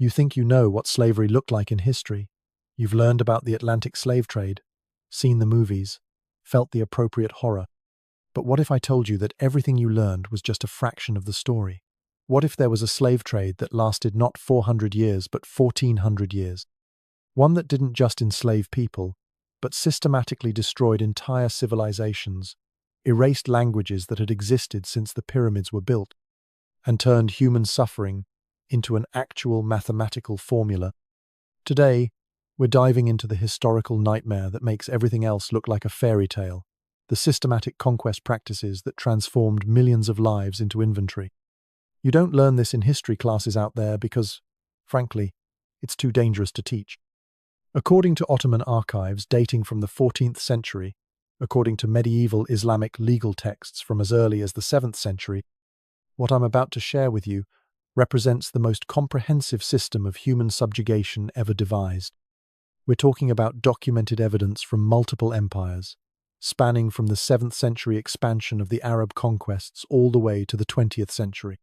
You think you know what slavery looked like in history. You've learned about the Atlantic slave trade, seen the movies, felt the appropriate horror. But what if I told you that everything you learned was just a fraction of the story? What if there was a slave trade that lasted not 400 years but 1400 years? One that didn't just enslave people, but systematically destroyed entire civilizations, erased languages that had existed since the pyramids were built, and turned human suffering into an actual mathematical formula. Today, we're diving into the historical nightmare that makes everything else look like a fairy tale, the systematic conquest practices that transformed millions of lives into inventory. You don't learn this in history classes out there because, frankly, it's too dangerous to teach. According to Ottoman archives dating from the 14th century, according to medieval Islamic legal texts from as early as the 7th century, what I'm about to share with you represents the most comprehensive system of human subjugation ever devised. We're talking about documented evidence from multiple empires, spanning from the 7th century expansion of the Arab conquests all the way to the 20th century.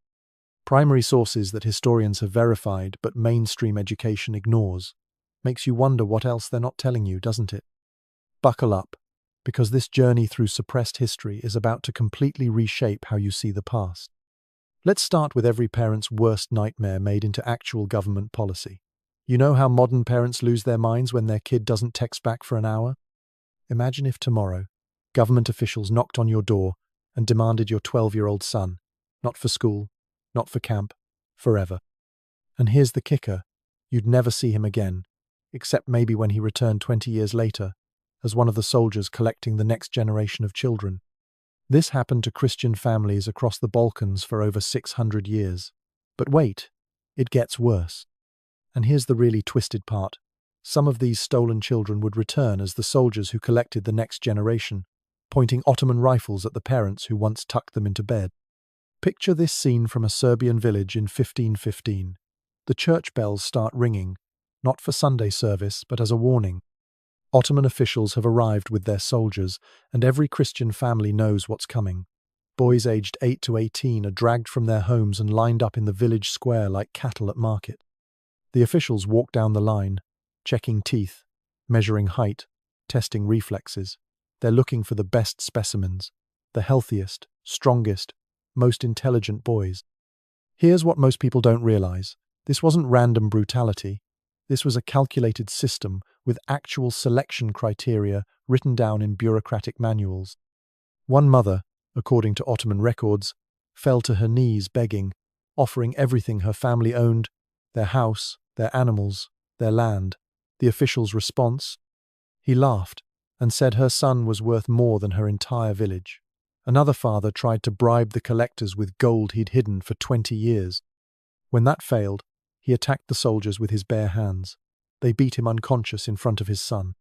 Primary sources that historians have verified but mainstream education ignores. Makes you wonder what else they're not telling you, doesn't it? Buckle up, because this journey through suppressed history is about to completely reshape how you see the past. Let's start with every parent's worst nightmare made into actual government policy. You know how modern parents lose their minds when their kid doesn't text back for an hour? Imagine if tomorrow, government officials knocked on your door and demanded your 12-year-old son, not for school, not for camp, forever. And here's the kicker, you'd never see him again, except maybe when he returned 20 years later, as one of the soldiers collecting the next generation of children. This happened to Christian families across the Balkans for over 600 years. But wait, it gets worse. And here's the really twisted part. Some of these stolen children would return as the soldiers who collected the next generation, pointing Ottoman rifles at the parents who once tucked them into bed. Picture this scene from a Serbian village in 1515. The church bells start ringing, not for Sunday service, but as a warning. Ottoman officials have arrived with their soldiers, and every Christian family knows what's coming. Boys aged 8 to 18 are dragged from their homes and lined up in the village square like cattle at market. The officials walk down the line, checking teeth, measuring height, testing reflexes. They're looking for the best specimens, the healthiest, strongest, most intelligent boys. Here's what most people don't realize. This wasn't random brutality. This was a calculated system with actual selection criteria written down in bureaucratic manuals. One mother, according to Ottoman records, fell to her knees begging, offering everything her family owned, their house, their animals, their land. The official's response? He laughed and said her son was worth more than her entire village. Another father tried to bribe the collectors with gold he'd hidden for 20 years. When that failed, he attacked the soldiers with his bare hands. They beat him unconscious in front of his son.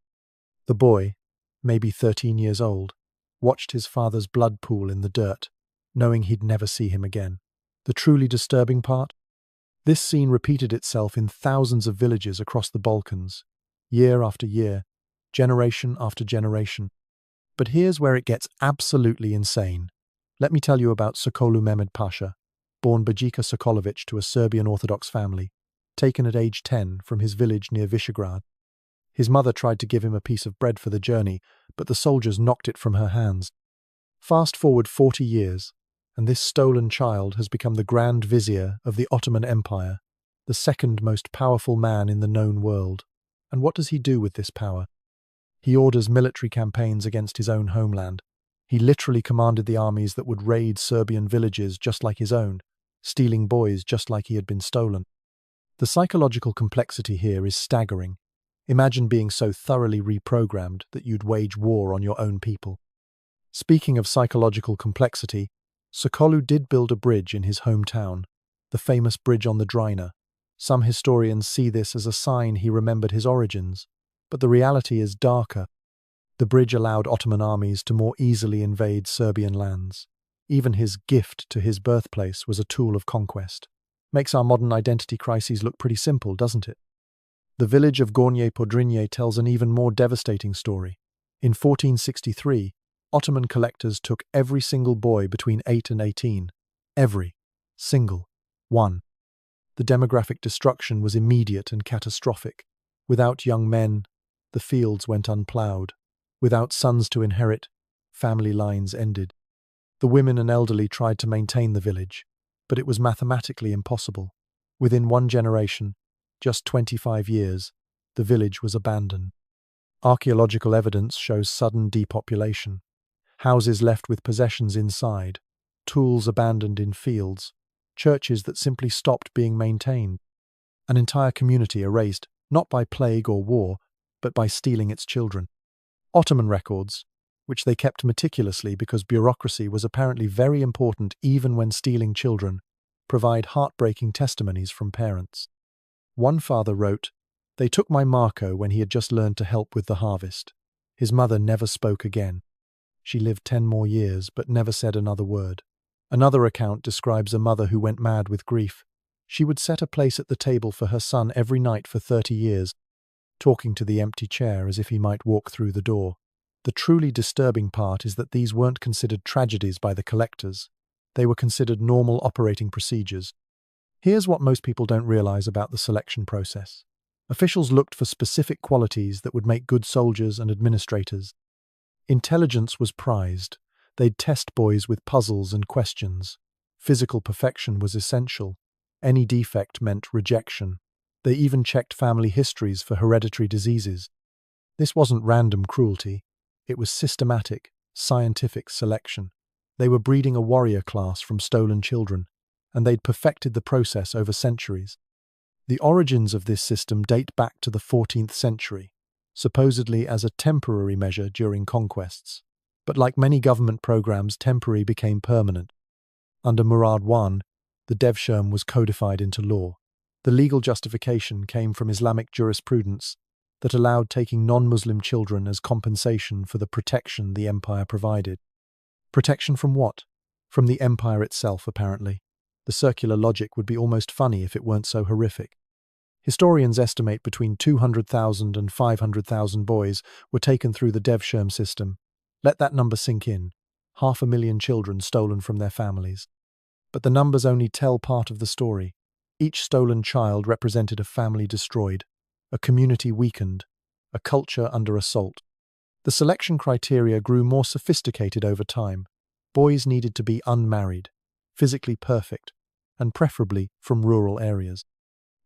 The boy, maybe 13 years old, watched his father's blood pool in the dirt, knowing he'd never see him again. The truly disturbing part? This scene repeated itself in thousands of villages across the Balkans, year after year, generation after generation. But here's where it gets absolutely insane. Let me tell you about Sokolu Mehmed Pasha, born Bajika Sokolovic to a Serbian Orthodox family, taken at age 10 from his village near Visegrad. His mother tried to give him a piece of bread for the journey, but the soldiers knocked it from her hands. Fast forward 40 years, and this stolen child has become the Grand Vizier of the Ottoman Empire, the second most powerful man in the known world. And what does he do with this power? He orders military campaigns against his own homeland. He literally commanded the armies that would raid Serbian villages just like his own, stealing boys just like he had been stolen. The psychological complexity here is staggering. Imagine being so thoroughly reprogrammed that you'd wage war on your own people. Speaking of psychological complexity, Sokolu did build a bridge in his hometown, the famous bridge on the Drina. Some historians see this as a sign he remembered his origins, but the reality is darker. The bridge allowed Ottoman armies to more easily invade Serbian lands. Even his gift to his birthplace was a tool of conquest. Makes our modern identity crises look pretty simple, doesn't it? The village of Gornje Podrinje tells an even more devastating story. In 1463, Ottoman collectors took every single boy between 8 and 18. Every single one. The demographic destruction was immediate and catastrophic. Without young men, the fields went unploughed. Without sons to inherit, family lines ended. The women and elderly tried to maintain the village, but it was mathematically impossible. Within one generation, just 25 years, the village was abandoned. Archaeological evidence shows sudden depopulation. Houses left with possessions inside, tools abandoned in fields, churches that simply stopped being maintained. An entire community erased, not by plague or war, but by stealing its children. Ottoman records, which they kept meticulously because bureaucracy was apparently very important even when stealing children, provide heartbreaking testimonies from parents. One father wrote, "They took my Marco when he had just learned to help with the harvest. His mother never spoke again. She lived 10 more years but never said another word." Another account describes a mother who went mad with grief. She would set a place at the table for her son every night for 30 years, talking to the empty chair as if he might walk through the door. The truly disturbing part is that these weren't considered tragedies by the collectors. They were considered normal operating procedures. Here's what most people don't realize about the selection process. Officials looked for specific qualities that would make good soldiers and administrators. Intelligence was prized. They'd test boys with puzzles and questions. Physical perfection was essential. Any defect meant rejection. They even checked family histories for hereditary diseases. This wasn't random cruelty. It was systematic, scientific selection. They were breeding a warrior class from stolen children, and they'd perfected the process over centuries. The origins of this system date back to the 14th century, supposedly as a temporary measure during conquests. But like many government programs, temporary became permanent. Under Murad I, the devshirme was codified into law. The legal justification came from Islamic jurisprudence that allowed taking non-Muslim children as compensation for the protection the empire provided. Protection from what? From the empire itself, apparently. The circular logic would be almost funny if it weren't so horrific. Historians estimate between 200,000 and 500,000 boys were taken through the devshirme system. Let that number sink in. 500,000 children stolen from their families. But the numbers only tell part of the story. Each stolen child represented a family destroyed, a community weakened, a culture under assault. The selection criteria grew more sophisticated over time. Boys needed to be unmarried, physically perfect, and preferably from rural areas.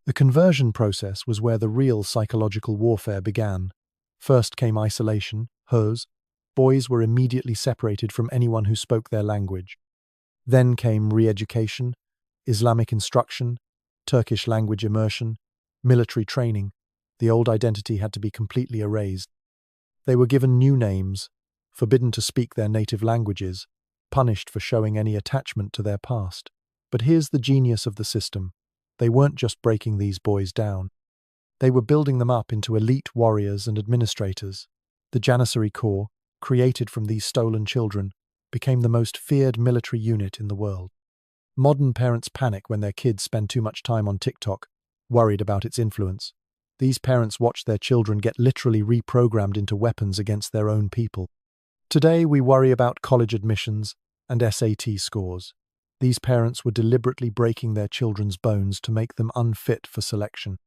The conversion process was where the real psychological warfare began. First came isolation, hers. Boys were immediately separated from anyone who spoke their language. Then came re-education, Islamic instruction, Turkish language immersion, military training. The old identity had to be completely erased. They were given new names, forbidden to speak their native languages, punished for showing any attachment to their past. But here's the genius of the system. They weren't just breaking these boys down. They were building them up into elite warriors and administrators. The Janissary Corps, created from these stolen children, became the most feared military unit in the world. Modern parents panic when their kids spend too much time on TikTok, worried about its influence. These parents watch their children get literally reprogrammed into weapons against their own people. Today we worry about college admissions and SAT scores. These parents were deliberately breaking their children's bones to make them unfit for selection.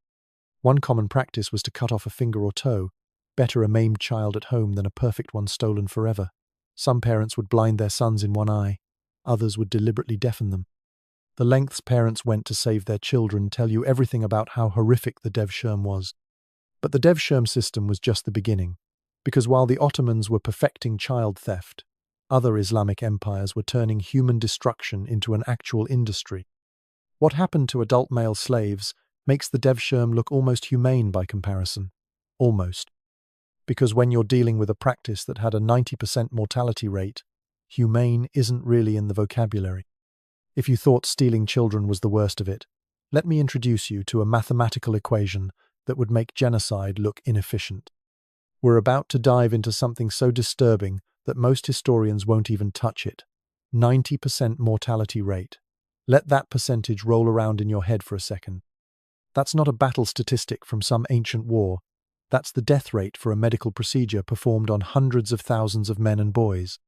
One common practice was to cut off a finger or toe. Better a maimed child at home than a perfect one stolen forever. Some parents would blind their sons in one eye. Others would deliberately deafen them. The lengths parents went to save their children tell you everything about how horrific the devshirme was. But the devshirme system was just the beginning, because while the Ottomans were perfecting child theft, other Islamic empires were turning human destruction into an actual industry. What happened to adult male slaves makes the devshirme look almost humane by comparison. Almost. Because when you're dealing with a practice that had a 90% mortality rate, humane isn't really in the vocabulary. If you thought stealing children was the worst of it, let me introduce you to a mathematical equation that would make genocide look inefficient. We're about to dive into something so disturbing that most historians won't even touch it. 90% mortality rate. Let that percentage roll around in your head for a second. That's not a battle statistic from some ancient war. That's the death rate for a medical procedure performed on hundreds of thousands of men and boys.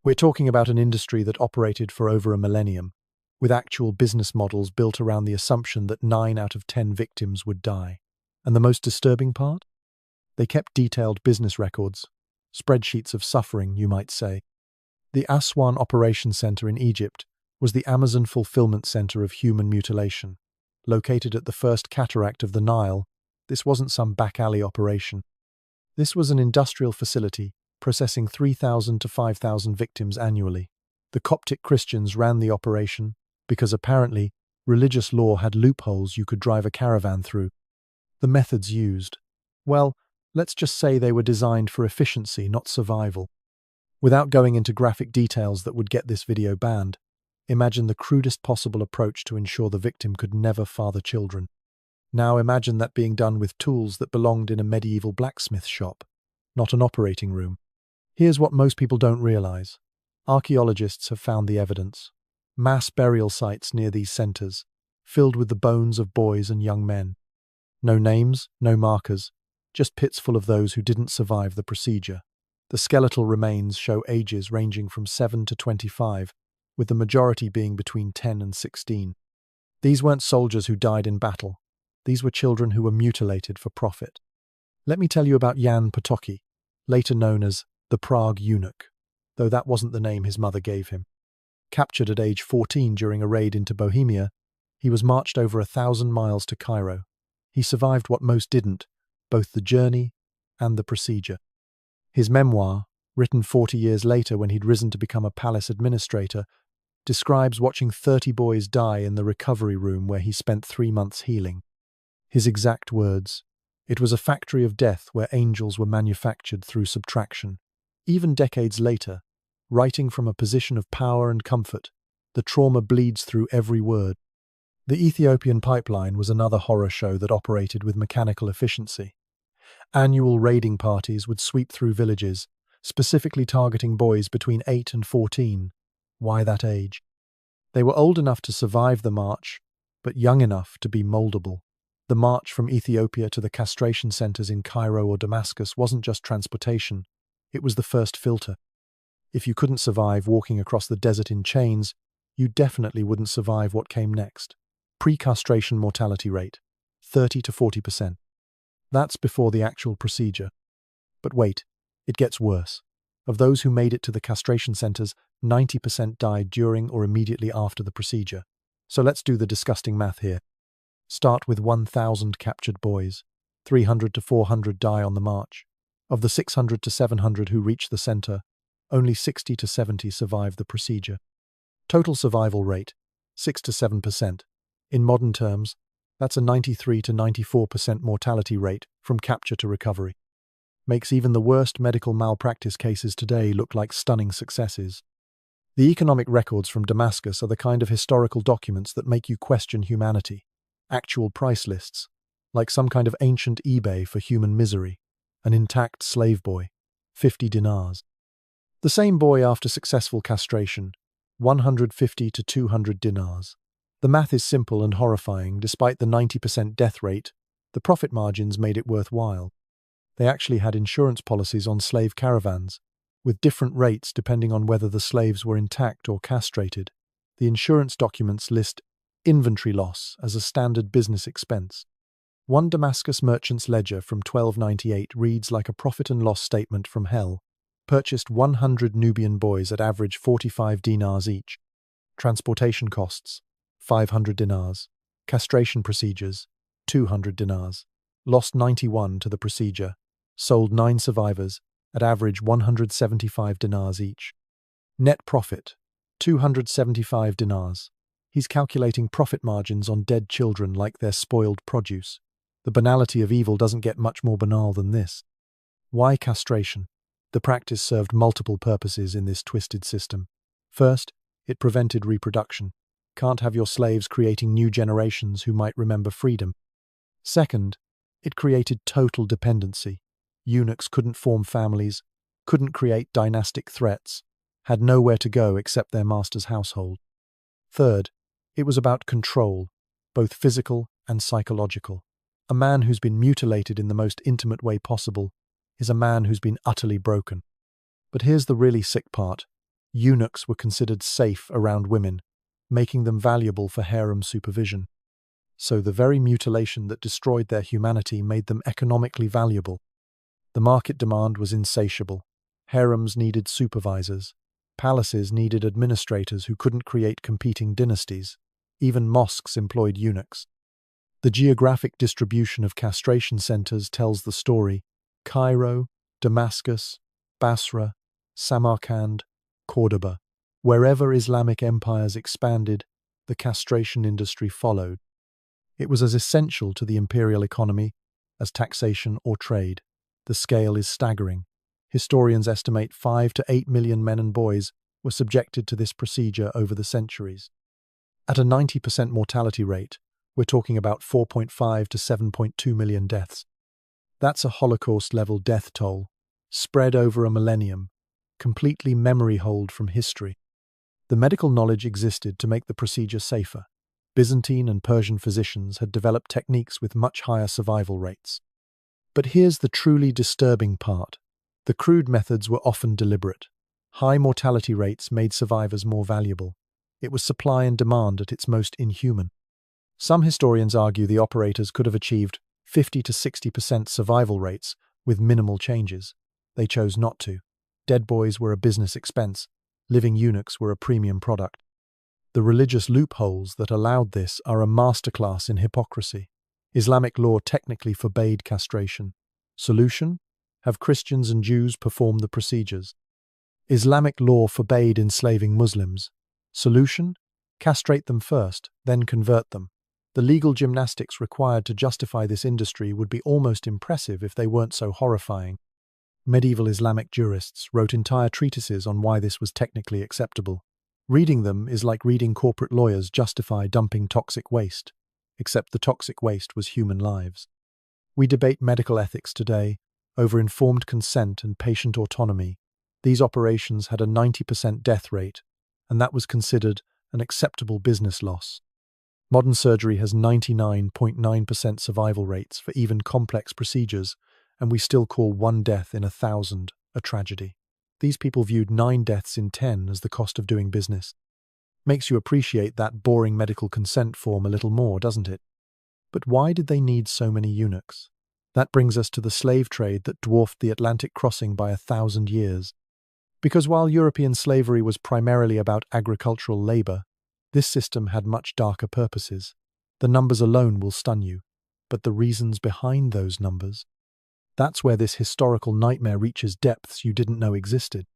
We're talking about an industry that operated for over a millennium. with actual business models built around the assumption that 9 out of 10 victims would die. And the most disturbing part? They kept detailed business records, spreadsheets of suffering, you might say. The Aswan Operations Center in Egypt was the Amazon fulfillment center of human mutilation. Located at the first cataract of the Nile, this wasn't some back-alley operation. This was an industrial facility processing 3,000 to 5,000 victims annually. The Coptic Christians ran the operation because apparently religious law had loopholes you could drive a caravan through. The methods used, well, let's just say they were designed for efficiency, not survival. Without going into graphic details that would get this video banned, imagine the crudest possible approach to ensure the victim could never father children. Now imagine that being done with tools that belonged in a medieval blacksmith shop, not an operating room. Here's what most people don't realize. Archaeologists have found the evidence. Mass burial sites near these centers, filled with the bones of boys and young men. No names, no markers, just pits full of those who didn't survive the procedure. The skeletal remains show ages ranging from 7 to 25, with the majority being between 10 and 16. These weren't soldiers who died in battle. These were children who were mutilated for profit. Let me tell you about Jan Potocki, later known as the Prague Eunuch, though that wasn't the name his mother gave him. Captured at age 14 during a raid into Bohemia, he was marched over 1,000 miles to Cairo. He survived what most didn't, both the journey and the procedure. His memoir, written 40 years later when he'd risen to become a palace administrator, describes watching 30 boys die in the recovery room where he spent 3 months healing. His exact words, "It was a factory of death where angels were manufactured through subtraction." Even decades later, writing from a position of power and comfort, the trauma bleeds through every word. The Ethiopian pipeline was another horror show that operated with mechanical efficiency. Annual raiding parties would sweep through villages, specifically targeting boys between 8 and 14. Why that age? They were old enough to survive the march, but young enough to be moldable. The march from Ethiopia to the castration centers in Cairo or Damascus wasn't just transportation, it was the first filter. If you couldn't survive walking across the desert in chains, you definitely wouldn't survive what came next. Pre-castration mortality rate, 30 to 40%. That's before the actual procedure. But wait, it gets worse. Of those who made it to the castration centers, 90% died during or immediately after the procedure. So let's do the disgusting math here. Start with 1,000 captured boys. 300 to 400 die on the march. Of the 600 to 700 who reach the center, only 60 to 70 survive the procedure. Total survival rate, 6 to 7%. In modern terms, that's a 93 to 94% mortality rate from capture to recovery. Makes even the worst medical malpractice cases today look like stunning successes. The economic records from Damascus are the kind of historical documents that make you question humanity. Actual price lists, like some kind of ancient eBay for human misery. An intact slave boy, 50 dinars. The same boy after successful castration, 150 to 200 dinars. The math is simple and horrifying. Despite the 90% death rate, the profit margins made it worthwhile. They actually had insurance policies on slave caravans, with different rates depending on whether the slaves were intact or castrated. The insurance documents list inventory loss as a standard business expense. One Damascus merchant's ledger from 1298 reads like a profit and loss statement from hell. Purchased 100 Nubian boys at average 45 dinars each. Transportation costs, 500 dinars. Castration procedures, 200 dinars. Lost 91 to the procedure. Sold 9 survivors, at average 175 dinars each. Net profit, 275 dinars. He's calculating profit margins on dead children like they're spoiled produce. The banality of evil doesn't get much more banal than this. Why castration? The practice served multiple purposes in this twisted system. First, it prevented reproduction. Can't have your slaves creating new generations who might remember freedom. Second, it created total dependency. Eunuchs couldn't form families, couldn't create dynastic threats, had nowhere to go except their master's household. Third, it was about control, both physical and psychological. A man who's been mutilated in the most intimate way possible is a man who's been utterly broken. But here's the really sick part. Eunuchs were considered safe around women, making them valuable for harem supervision. So the very mutilation that destroyed their humanity made them economically valuable. The market demand was insatiable. Harems needed supervisors. Palaces needed administrators who couldn't create competing dynasties. Even mosques employed eunuchs. The geographic distribution of castration centers tells the story. Cairo, Damascus, Basra, Samarkand, Cordoba. Wherever Islamic empires expanded, the castration industry followed. It was as essential to the imperial economy as taxation or trade. The scale is staggering. Historians estimate 5 to 8 million men and boys were subjected to this procedure over the centuries. At a 90% mortality rate, we're talking about 4.5 to 7.2 million deaths. That's a Holocaust-level death toll, spread over a millennium, completely memory-holed from history. The medical knowledge existed to make the procedure safer. Byzantine and Persian physicians had developed techniques with much higher survival rates. But here's the truly disturbing part. The crude methods were often deliberate. High mortality rates made survivors more valuable. It was supply and demand at its most inhuman. Some historians argue the operators could have achieved 50 to 60% survival rates with minimal changes. They chose not to. Dead boys were a business expense. Living eunuchs were a premium product. The religious loopholes that allowed this are a masterclass in hypocrisy. Islamic law technically forbade castration. Solution? Have Christians and Jews perform the procedures. Islamic law forbade enslaving Muslims. Solution? Castrate them first, then convert them. The legal gymnastics required to justify this industry would be almost impressive if they weren't so horrifying. Medieval Islamic jurists wrote entire treatises on why this was technically acceptable. Reading them is like reading corporate lawyers justify dumping toxic waste, except the toxic waste was human lives. We debate medical ethics today over informed consent and patient autonomy. These operations had a 90% death rate, and that was considered an acceptable business loss. Modern surgery has 99.9% survival rates for even complex procedures, and we still call 1 death in 1,000 a tragedy. These people viewed 9 deaths in 10 as the cost of doing business. Makes you appreciate that boring medical consent form a little more, doesn't it? But why did they need so many eunuchs? That brings us to the slave trade that dwarfed the Atlantic crossing by 1,000 years. Because while European slavery was primarily about agricultural labor, this system had much darker purposes. The numbers alone will stun you, but the reasons behind those numbers? That's where this historical nightmare reaches depths you didn't know existed.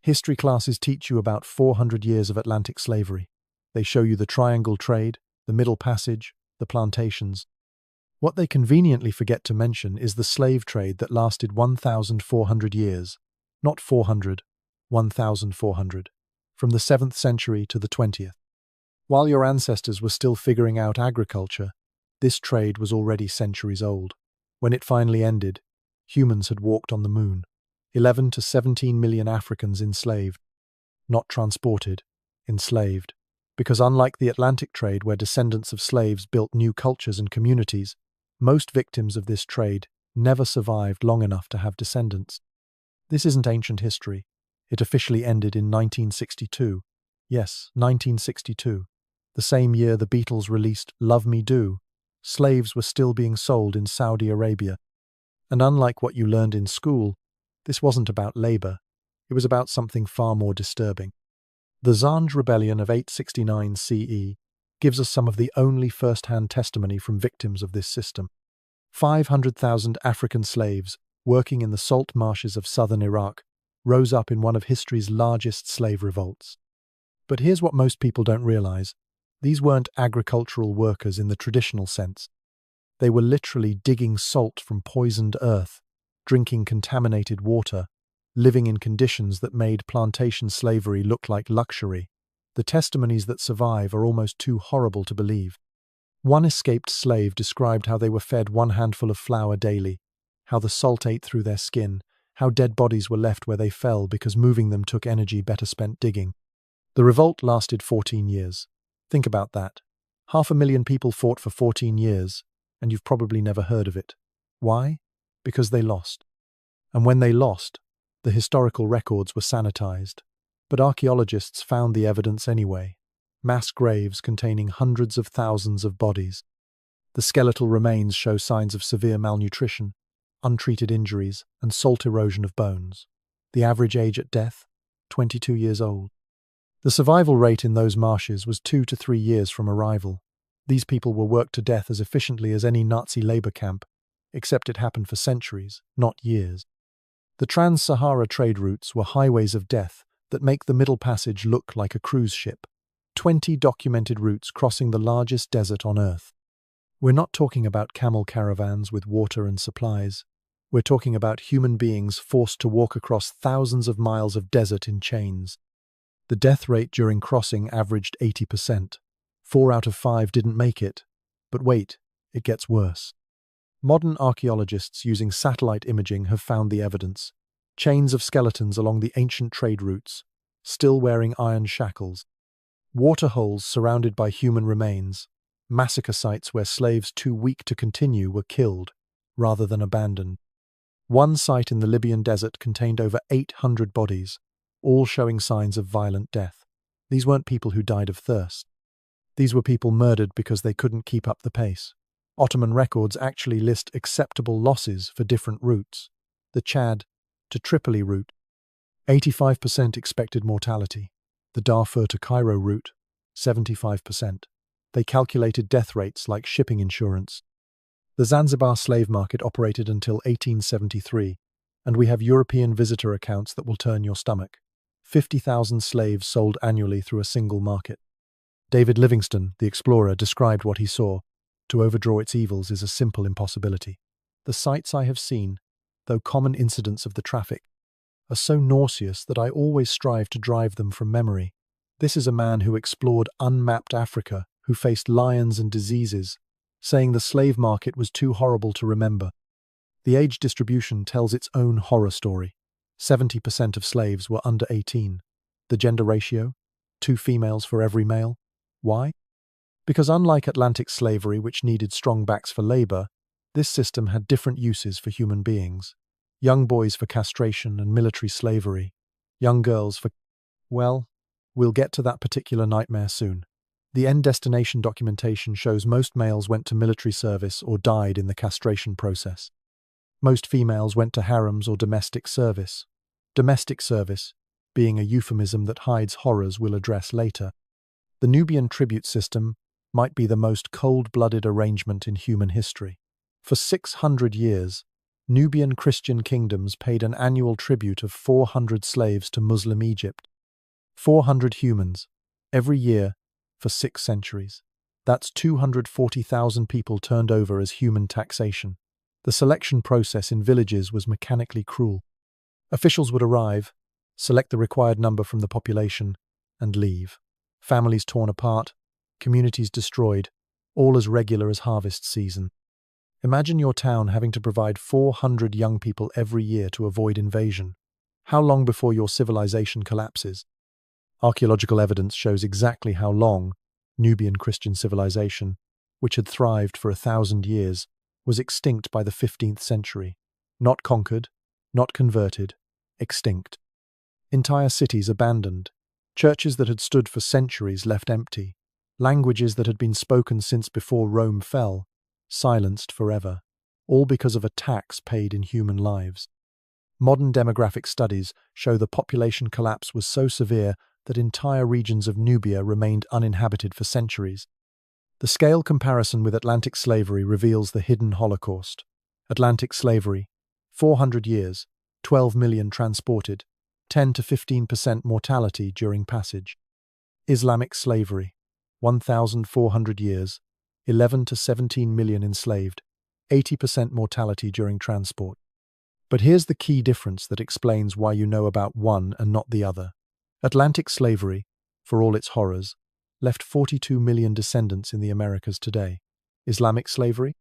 History classes teach you about 400 years of Atlantic slavery. They show you the triangle trade, the Middle Passage, the plantations. What they conveniently forget to mention is the slave trade that lasted 1,400 years. Not 400, 1,400. From the 7th century to the 20th. While your ancestors were still figuring out agriculture, this trade was already centuries old. When it finally ended, humans had walked on the moon. 11 to 17 million Africans enslaved. Not transported, enslaved. Because unlike the Atlantic trade where descendants of slaves built new cultures and communities, most victims of this trade never survived long enough to have descendants. This isn't ancient history. It officially ended in 1962. Yes, 1962. The same year the Beatles released Love Me Do, slaves were still being sold in Saudi Arabia. And unlike what you learned in school, this wasn't about labor. It was about something far more disturbing. The Zanj Rebellion of 869 CE gives us some of the only first-hand testimony from victims of this system. 500,000 African slaves working in the salt marshes of southern Iraq rose up in one of history's largest slave revolts. But here's what most people don't realize. These weren't agricultural workers in the traditional sense. They were literally digging salt from poisoned earth, drinking contaminated water, living in conditions that made plantation slavery look like luxury. The testimonies that survive are almost too horrible to believe. One escaped slave described how they were fed 1 handful of flour daily, how the salt ate through their skin, how dead bodies were left where they fell because moving them took energy better spent digging. The revolt lasted 14 years. Think about that. 500,000 people fought for 14 years, and you've probably never heard of it. Why? Because they lost. And when they lost, the historical records were sanitized. But archaeologists found the evidence anyway. mass graves containing hundreds of thousands of bodies. The skeletal remains show signs of severe malnutrition, untreated injuries, and salt erosion of bones. The average age at death? 22 years old. The survival rate in those marshes was 2 to 3 years from arrival. These people were worked to death as efficiently as any Nazi labor camp, except it happened for centuries, not years. The Trans-Sahara trade routes were highways of death that make the Middle Passage look like a cruise ship. 20 documented routes crossing the largest desert on Earth. We're not talking about camel caravans with water and supplies. We're talking about human beings forced to walk across thousands of miles of desert in chains. The death rate during crossing averaged 80%. 4 out of 5 didn't make it. But wait, it gets worse. Modern archaeologists using satellite imaging have found the evidence. Chains of skeletons along the ancient trade routes, still wearing iron shackles. Waterholes surrounded by human remains. Massacre sites where slaves too weak to continue were killed, rather than abandoned. One site in the Libyan desert contained over 800 bodies, all showing signs of violent death. These weren't people who died of thirst. These were people murdered because they couldn't keep up the pace. Ottoman records actually list acceptable losses for different routes. The Chad to Tripoli route, 85% expected mortality. The Darfur to Cairo route, 75%. They calculated death rates like shipping insurance. The Zanzibar slave market operated until 1873, and we have European visitor accounts that will turn your stomach. 50,000 slaves sold annually through a single market. David Livingstone, the explorer, described what he saw. To overdraw its evils is a simple impossibility. The sights I have seen, though common incidents of the traffic, are so nauseous that I always strive to drive them from memory. This is a man who explored unmapped Africa, who faced lions and diseases, saying the slave market was too horrible to remember. The age distribution tells its own horror story. 70% of slaves were under 18. The gender ratio? 2 females for every male. Why? Because unlike Atlantic slavery, which needed strong backs for labor, this system had different uses for human beings. Young boys for castration and military slavery. Young girls for... Well, we'll get to that particular nightmare soon. The end destination documentation shows most males went to military service or died in the castration process. Most females went to harems or domestic service. Domestic service being a euphemism that hides horrors we'll address later. The Nubian tribute system might be the most cold-blooded arrangement in human history. For 600 years, Nubian Christian kingdoms paid an annual tribute of 400 slaves to Muslim Egypt. 400 humans, every year, for 6 centuries. That's 240,000 people turned over as human taxation. The selection process in villages was mechanically cruel. Officials would arrive, select the required number from the population, and leave. Families torn apart, communities destroyed, all as regular as harvest season. Imagine your town having to provide 400 young people every year to avoid invasion. How long before your civilization collapses? Archaeological evidence shows exactly how long Nubian Christian civilization, which had thrived for 1,000 years, was extinct by the 15th century. Not conquered, not converted, extinct. Entire cities abandoned, churches that had stood for centuries left empty, languages that had been spoken since before Rome fell, silenced forever, all because of a tax paid in human lives. Modern demographic studies show the population collapse was so severe that entire regions of Nubia remained uninhabited for centuries. The scale comparison with Atlantic slavery reveals the hidden Holocaust. Atlantic slavery, 400 years, 12 million transported, 10 to 15% mortality during passage. Islamic slavery, 1,400 years, 11 to 17 million enslaved, 80% mortality during transport. But here's the key difference that explains why you know about one and not the other. Atlantic slavery, for all its horrors, left 42 million descendants in the Americas today. Islamic slavery?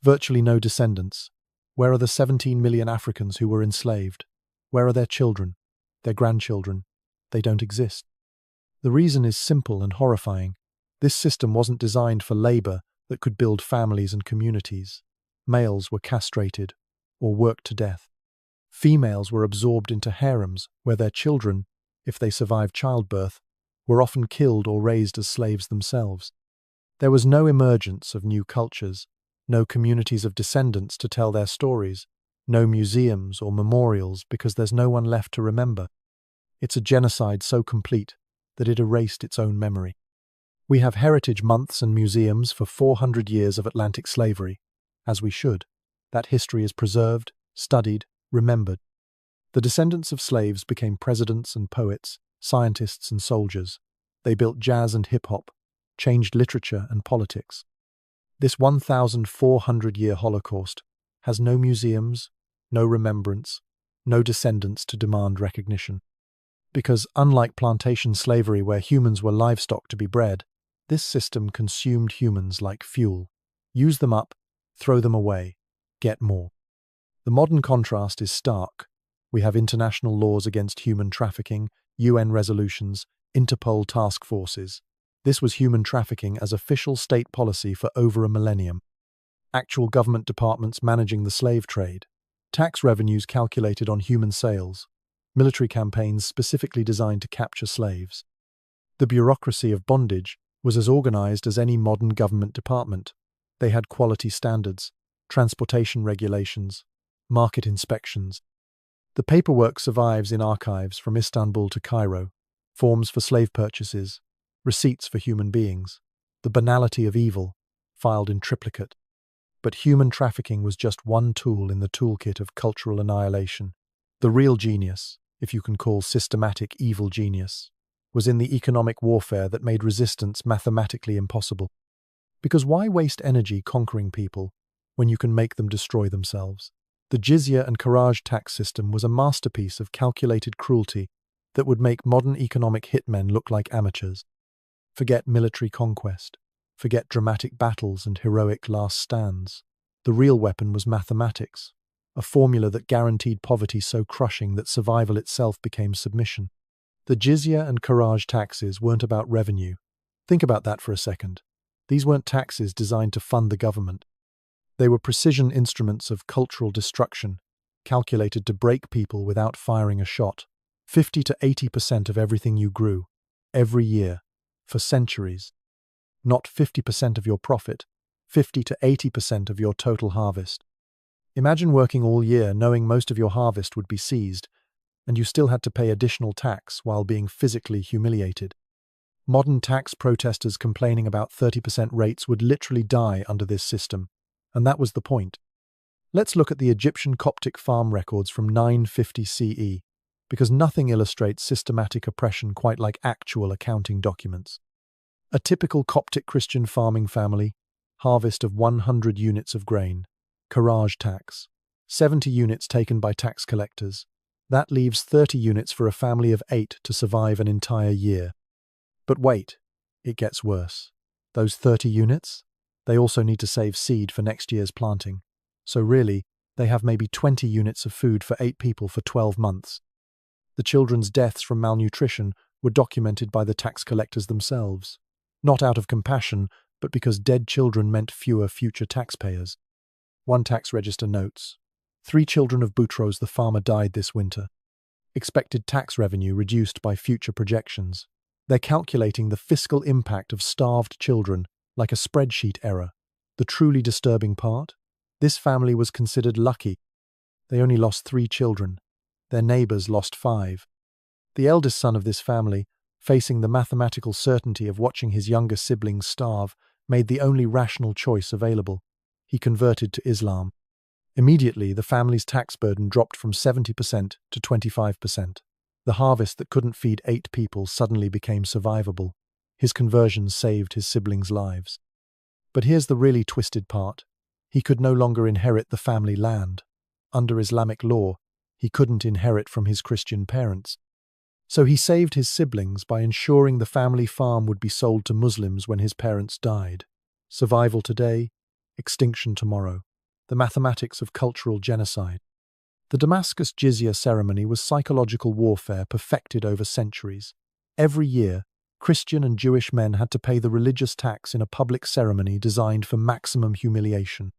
Virtually no descendants. Where are the 17 million Africans who were enslaved? Where are their children, their grandchildren? They don't exist. The reason is simple and horrifying. This system wasn't designed for labor that could build families and communities. Males were castrated or worked to death. Females were absorbed into harems where their children, if they survived childbirth, were often killed or raised as slaves themselves. There was no emergence of new cultures, no communities of descendants to tell their stories, no museums or memorials because there's no one left to remember. It's a genocide so complete that it erased its own memory. We have heritage months and museums for 400 years of Atlantic slavery, as we should. That history is preserved, studied, remembered. The descendants of slaves became presidents and poets, scientists and soldiers. They built jazz and hip-hop, changed literature and politics. This 1,400-year Holocaust has no museums, no remembrance, no descendants to demand recognition. Because unlike plantation slavery where humans were livestock to be bred, this system consumed humans like fuel. Use them up, throw them away, get more. The modern contrast is stark. We have international laws against human trafficking, UN resolutions, Interpol task forces. This was human trafficking as official state policy for over a millennium. Actual government departments managing the slave trade. Tax revenues calculated on human sales. Military campaigns specifically designed to capture slaves. The bureaucracy of bondage was as organized as any modern government department. They had quality standards, transportation regulations, market inspections. The paperwork survives in archives from Istanbul to Cairo, forms for slave purchases, receipts for human beings, the banality of evil, filed in triplicate. But human trafficking was just one tool in the toolkit of cultural annihilation. The real genius, if you can call systematic evil genius, was in the economic warfare that made resistance mathematically impossible. Because why waste energy conquering people when you can make them destroy themselves? The jizya and kharaj tax system was a masterpiece of calculated cruelty that would make modern economic hitmen look like amateurs. Forget military conquest. Forget dramatic battles and heroic last stands. The real weapon was mathematics, a formula that guaranteed poverty so crushing that survival itself became submission. The jizya and kharaj taxes weren't about revenue. Think about that for a second. These weren't taxes designed to fund the government. They were precision instruments of cultural destruction, calculated to break people without firing a shot. 50 to 80% of everything you grew, every year, for centuries. Not 50% of your profit, 50 to 80% of your total harvest. Imagine working all year knowing most of your harvest would be seized, and you still had to pay additional tax while being physically humiliated. Modern tax protesters complaining about 30% rates would literally die under this system, and that was the point. Let's look at the Egyptian Coptic farm records from 950 CE, because nothing illustrates systematic oppression quite like actual accounting documents. A typical Coptic Christian farming family, harvest of 100 units of grain, kharaj tax, 70 units taken by tax collectors. That leaves 30 units for a family of 8 to survive an entire year. But wait, it gets worse. Those 30 units? They also need to save seed for next year's planting. So really, they have maybe 20 units of food for 8 people for 12 months. The children's deaths from malnutrition were documented by the tax collectors themselves. Not out of compassion, but because dead children meant fewer future taxpayers. One tax register notes, 3 children of Boutros the farmer died this winter. Expected tax revenue reduced by future projections. They're calculating the fiscal impact of starved children like a spreadsheet error. The truly disturbing part? This family was considered lucky. They only lost 3 children. Their neighbors lost 5. The eldest son of this family, facing the mathematical certainty of watching his younger siblings starve, made the only rational choice available. He converted to Islam. Immediately, the family's tax burden dropped from 70% to 25%. The harvest that couldn't feed 8 people suddenly became survivable. His conversion saved his siblings' lives. But here's the really twisted part. He could no longer inherit the family land. Under Islamic law, he couldn't inherit from his Christian parents. So he saved his siblings by ensuring the family farm would be sold to Muslims when his parents died. Survival today, extinction tomorrow. The mathematics of cultural genocide. The Damascus jizya ceremony was psychological warfare perfected over centuries. Every year, Christian and Jewish men had to pay the religious tax in a public ceremony designed for maximum humiliation.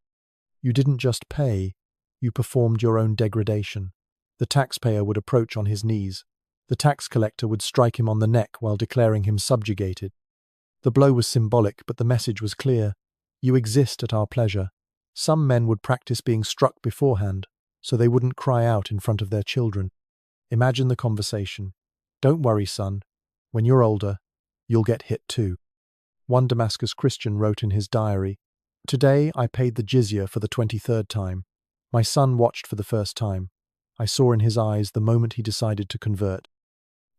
You didn't just pay, you performed your own degradation. The taxpayer would approach on his knees, The tax collector would strike him on the neck while declaring him subjugated. The blow was symbolic, but the message was clear. You exist at our pleasure. Some men would practice being struck beforehand, so they wouldn't cry out in front of their children. Imagine the conversation. Don't worry, son. When you're older, you'll get hit too. One Damascus Christian wrote in his diary, "Today I paid the jizya for the 23rd time. My son watched for the first time. I saw in his eyes the moment he decided to convert.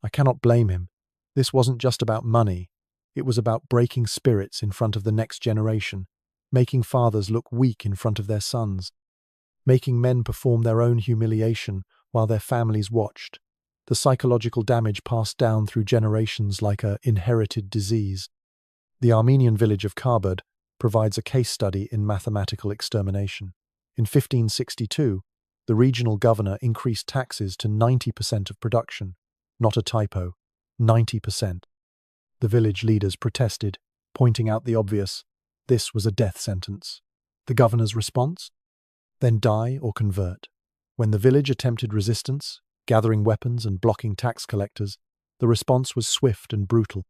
I cannot blame him. This wasn't just about money. It was about breaking spirits in front of the next generation, making fathers look weak in front of their sons, making men perform their own humiliation while their families watched. The psychological damage passed down through generations like an inherited disease." The Armenian village of Karbad provides a case study in mathematical extermination. In 1562, the regional governor increased taxes to 90% of production. Not a typo, 90%. The village leaders protested, pointing out the obvious. This was a death sentence. The governor's response? Then die or convert. When the village attempted resistance, gathering weapons and blocking tax collectors, the response was swift and brutal.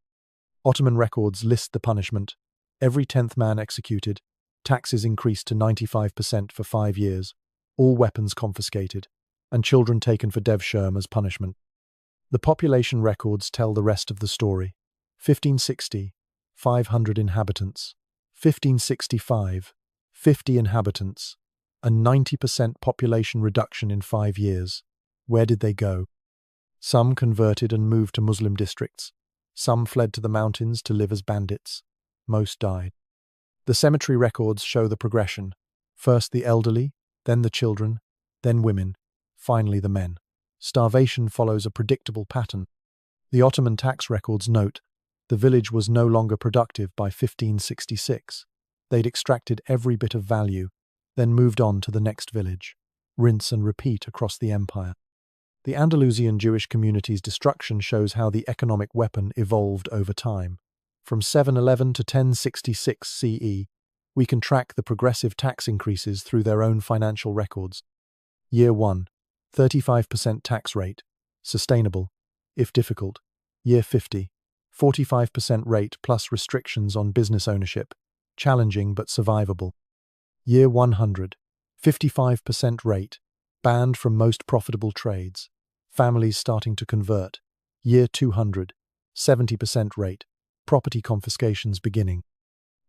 Ottoman records list the punishment. Every 10th man executed, taxes increased to 95% for 5 years, all weapons confiscated, and children taken for devshirm as punishment. The population records tell the rest of the story. 1560, 500 inhabitants. 1565, 50 inhabitants. A 90% population reduction in 5 years. Where did they go? Some converted and moved to Muslim districts. Some fled to the mountains to live as bandits. Most died. The cemetery records show the progression. First the elderly, then the children, then women, finally the men. Starvation follows a predictable pattern. The Ottoman tax records note the village was no longer productive by 1566. They'd extracted every bit of value, then moved on to the next village. Rinse and repeat across the empire. The Andalusian Jewish community's destruction shows how the economic weapon evolved over time. From 711 to 1066 CE, we can track the progressive tax increases through their own financial records. Year 1, 35% tax rate, sustainable, if difficult. Year 50, 45% rate plus restrictions on business ownership, challenging but survivable. Year 100, 55% rate, banned from most profitable trades, families starting to convert. Year 200, 70% rate, property confiscations beginning.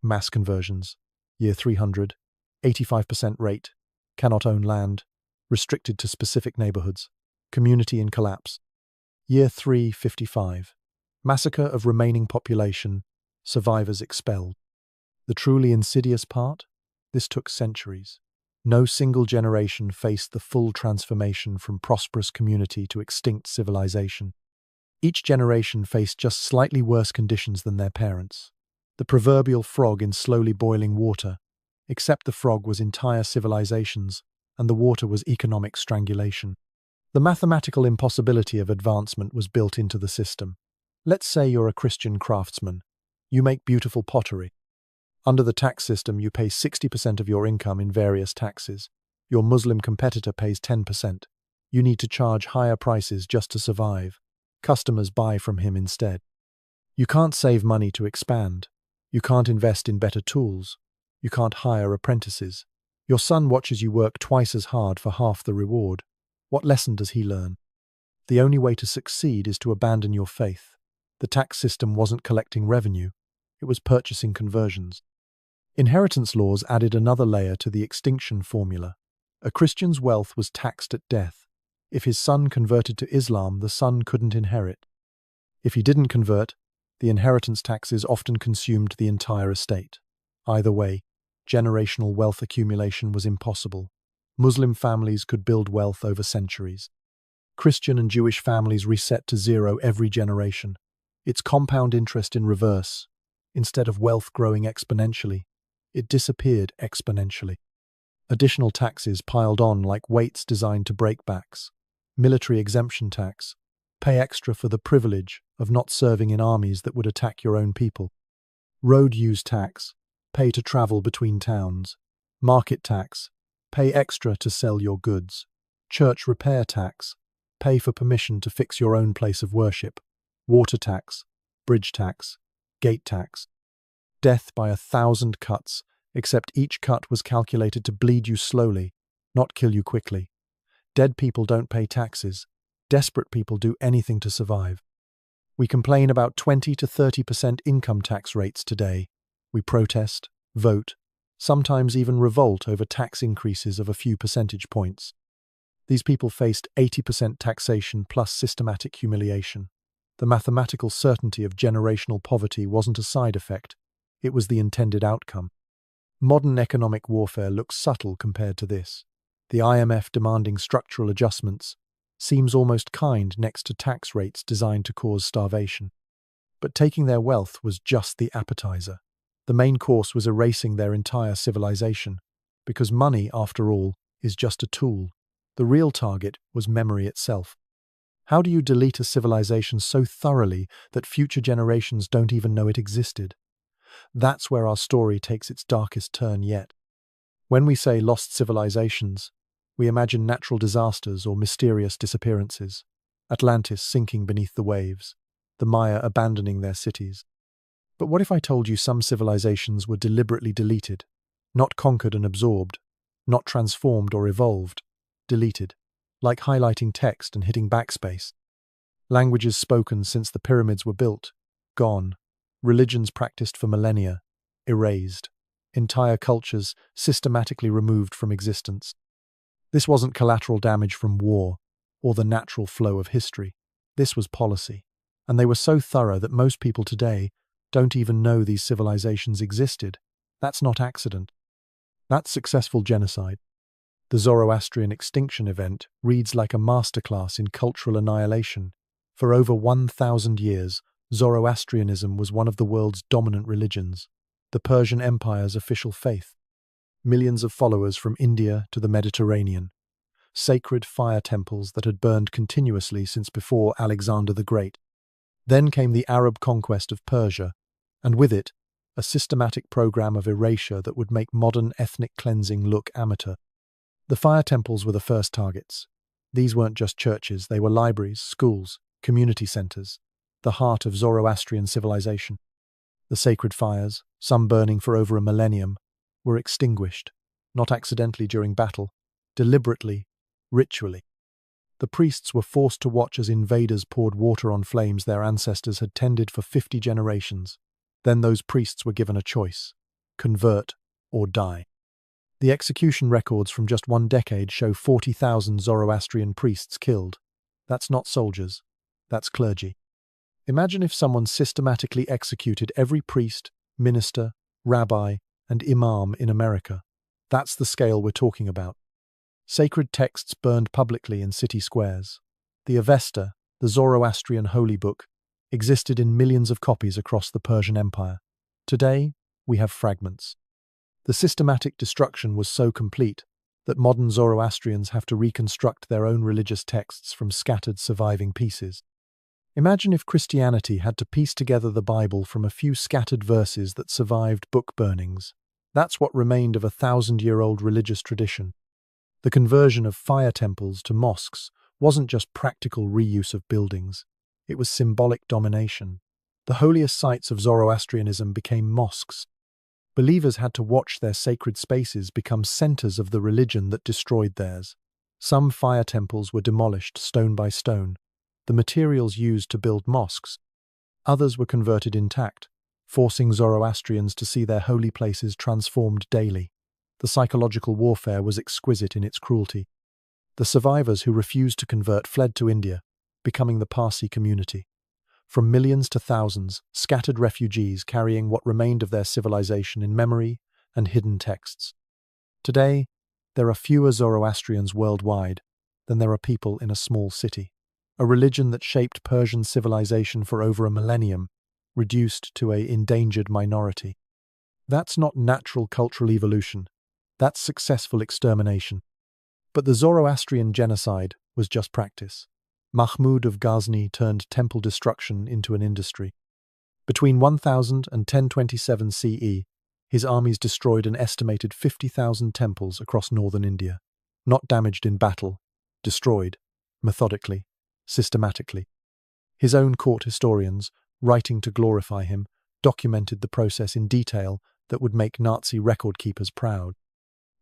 Mass conversions. Year 300, 85% rate, cannot own land, restricted to specific neighborhoods, community in collapse. Year 355, massacre of remaining population, survivors expelled. The truly insidious part? This took centuries. No single generation faced the full transformation from prosperous community to extinct civilization. Each generation faced just slightly worse conditions than their parents. The proverbial frog in slowly boiling water, except the frog was entire civilizations, and the water was economic strangulation. The mathematical impossibility of advancement was built into the system. Let's say you're a Christian craftsman. You make beautiful pottery. Under the tax system, you pay 60% of your income in various taxes. Your Muslim competitor pays 10%. You need to charge higher prices just to survive. Customers buy from him instead. You can't save money to expand. You can't invest in better tools. You can't hire apprentices. Your son watches you work twice as hard for half the reward. What lesson does he learn? The only way to succeed is to abandon your faith. The tax system wasn't collecting revenue. It was purchasing conversions. Inheritance laws added another layer to the extinction formula. A Christian's wealth was taxed at death. If his son converted to Islam, the son couldn't inherit. If he didn't convert, the inheritance taxes often consumed the entire estate. Either way, generational wealth accumulation was impossible. Muslim families could build wealth over centuries. Christian and Jewish families reset to zero every generation. It's compound interest in reverse. Instead of wealth growing exponentially, it disappeared exponentially. Additional taxes piled on like weights designed to break backs. Military exemption tax. Pay extra for the privilege of not serving in armies that would attack your own people. Road use tax. Pay to travel between towns. Market tax. Pay extra to sell your goods. Church repair tax. pay for permission to fix your own place of worship. Water tax, bridge tax, gate tax. Death by 1,000 cuts, except each cut was calculated to bleed you slowly, not kill you quickly. Dead people don't pay taxes. Desperate people do anything to survive. We complain about 20 to 30% income tax rates today. We protest, vote, sometimes even revolt over tax increases of a few percentage points. These people faced 80% taxation plus systematic humiliation. The mathematical certainty of generational poverty wasn't a side effect, it was the intended outcome. Modern economic warfare looks subtle compared to this. The IMF demanding structural adjustments seems almost kind next to tax rates designed to cause starvation. But taking their wealth was just the appetizer. The main course was erasing their entire civilization, because money, after all, is just a tool. The real target was memory itself. How do you delete a civilization so thoroughly that future generations don't even know it existed? That's where our story takes its darkest turn yet. When we say lost civilizations, we imagine natural disasters or mysterious disappearances. Atlantis sinking beneath the waves, the Maya abandoning their cities. But what if I told you some civilizations were deliberately deleted, not conquered and absorbed, not transformed or evolved, deleted, like highlighting text and hitting backspace? Languages spoken since the pyramids were built, gone. Religions practiced for millennia, erased. Entire cultures systematically removed from existence. This wasn't collateral damage from war or the natural flow of history. This was policy. And they were so thorough that most people today don't even know these civilizations existed. That's not accident. That's successful genocide. The Zoroastrian extinction event reads like a masterclass in cultural annihilation. For over 1,000 years, Zoroastrianism was one of the world's dominant religions, the Persian Empire's official faith. Millions of followers from India to the Mediterranean. Sacred fire temples that had burned continuously since before Alexander the Great. Then came the Arab conquest of Persia, and with it, a systematic program of erasure that would make modern ethnic cleansing look amateur. The fire temples were the first targets. These weren't just churches, they were libraries, schools, community centers, the heart of Zoroastrian civilization. The sacred fires, some burning for over a millennium, were extinguished, not accidentally during battle, deliberately, ritually. The priests were forced to watch as invaders poured water on flames their ancestors had tended for 50 generations. Then those priests were given a choice: convert or die. The execution records from just one decade show 40,000 Zoroastrian priests killed. That's not soldiers, that's clergy. Imagine if someone systematically executed every priest, minister, rabbi, and imam in America. That's the scale we're talking about. Sacred texts burned publicly in city squares. The Avesta, the Zoroastrian holy book, existed in millions of copies across the Persian Empire. Today, we have fragments. The systematic destruction was so complete that modern Zoroastrians have to reconstruct their own religious texts from scattered surviving pieces. Imagine if Christianity had to piece together the Bible from a few scattered verses that survived book burnings. That's what remained of a 1,000-year-old religious tradition. The conversion of fire temples to mosques wasn't just practical reuse of buildings, it was symbolic domination. The holiest sites of Zoroastrianism became mosques. Believers had to watch their sacred spaces become centers of the religion that destroyed theirs. Some fire temples were demolished stone by stone, the materials used to build mosques. Others were converted intact, forcing Zoroastrians to see their holy places transformed daily. The psychological warfare was exquisite in its cruelty. The survivors who refused to convert fled to India, becoming the Parsi community. From millions to thousands, scattered refugees carrying what remained of their civilization in memory and hidden texts. Today, there are fewer Zoroastrians worldwide than there are people in a small city. A religion that shaped Persian civilization for over a millennium, reduced to an endangered minority. That's not natural cultural evolution. That's successful extermination. But the Zoroastrian genocide was just practice. Mahmud of Ghazni turned temple destruction into an industry. Between 1000 and 1027 CE, his armies destroyed an estimated 50,000 temples across northern India. Not damaged in battle, destroyed, methodically, systematically. His own court historians, writing to glorify him, documented the process in detail that would make Nazi record-keepers proud.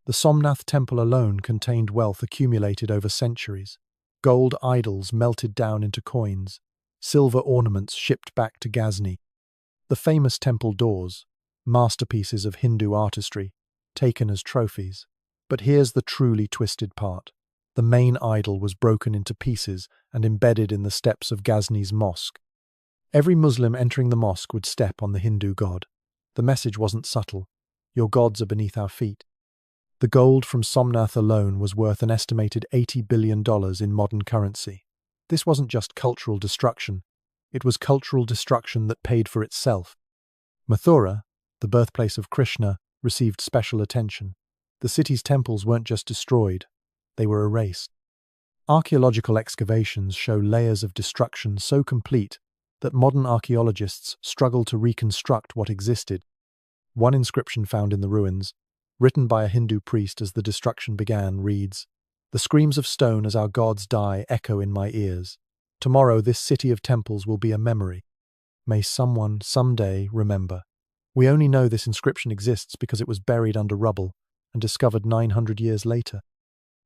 The Somnath temple alone contained wealth accumulated over centuries. Gold idols melted down into coins, silver ornaments shipped back to Ghazni. The famous temple doors, masterpieces of Hindu artistry, taken as trophies. But here's the truly twisted part. The main idol was broken into pieces and embedded in the steps of Ghazni's mosque. Every Muslim entering the mosque would step on the Hindu god. The message wasn't subtle. Your gods are beneath our feet. The gold from Somnath alone was worth an estimated $80 billion in modern currency. This wasn't just cultural destruction. It was cultural destruction that paid for itself. Mathura, the birthplace of Krishna, received special attention. The city's temples weren't just destroyed, they were erased. Archaeological excavations show layers of destruction so complete that modern archaeologists struggle to reconstruct what existed. One inscription found in the ruins, written by a Hindu priest as the destruction began, reads, "The screams of stone as our gods die echo in my ears. Tomorrow this city of temples will be a memory. May someone, someday, remember." We only know this inscription exists because it was buried under rubble and discovered 900 years later.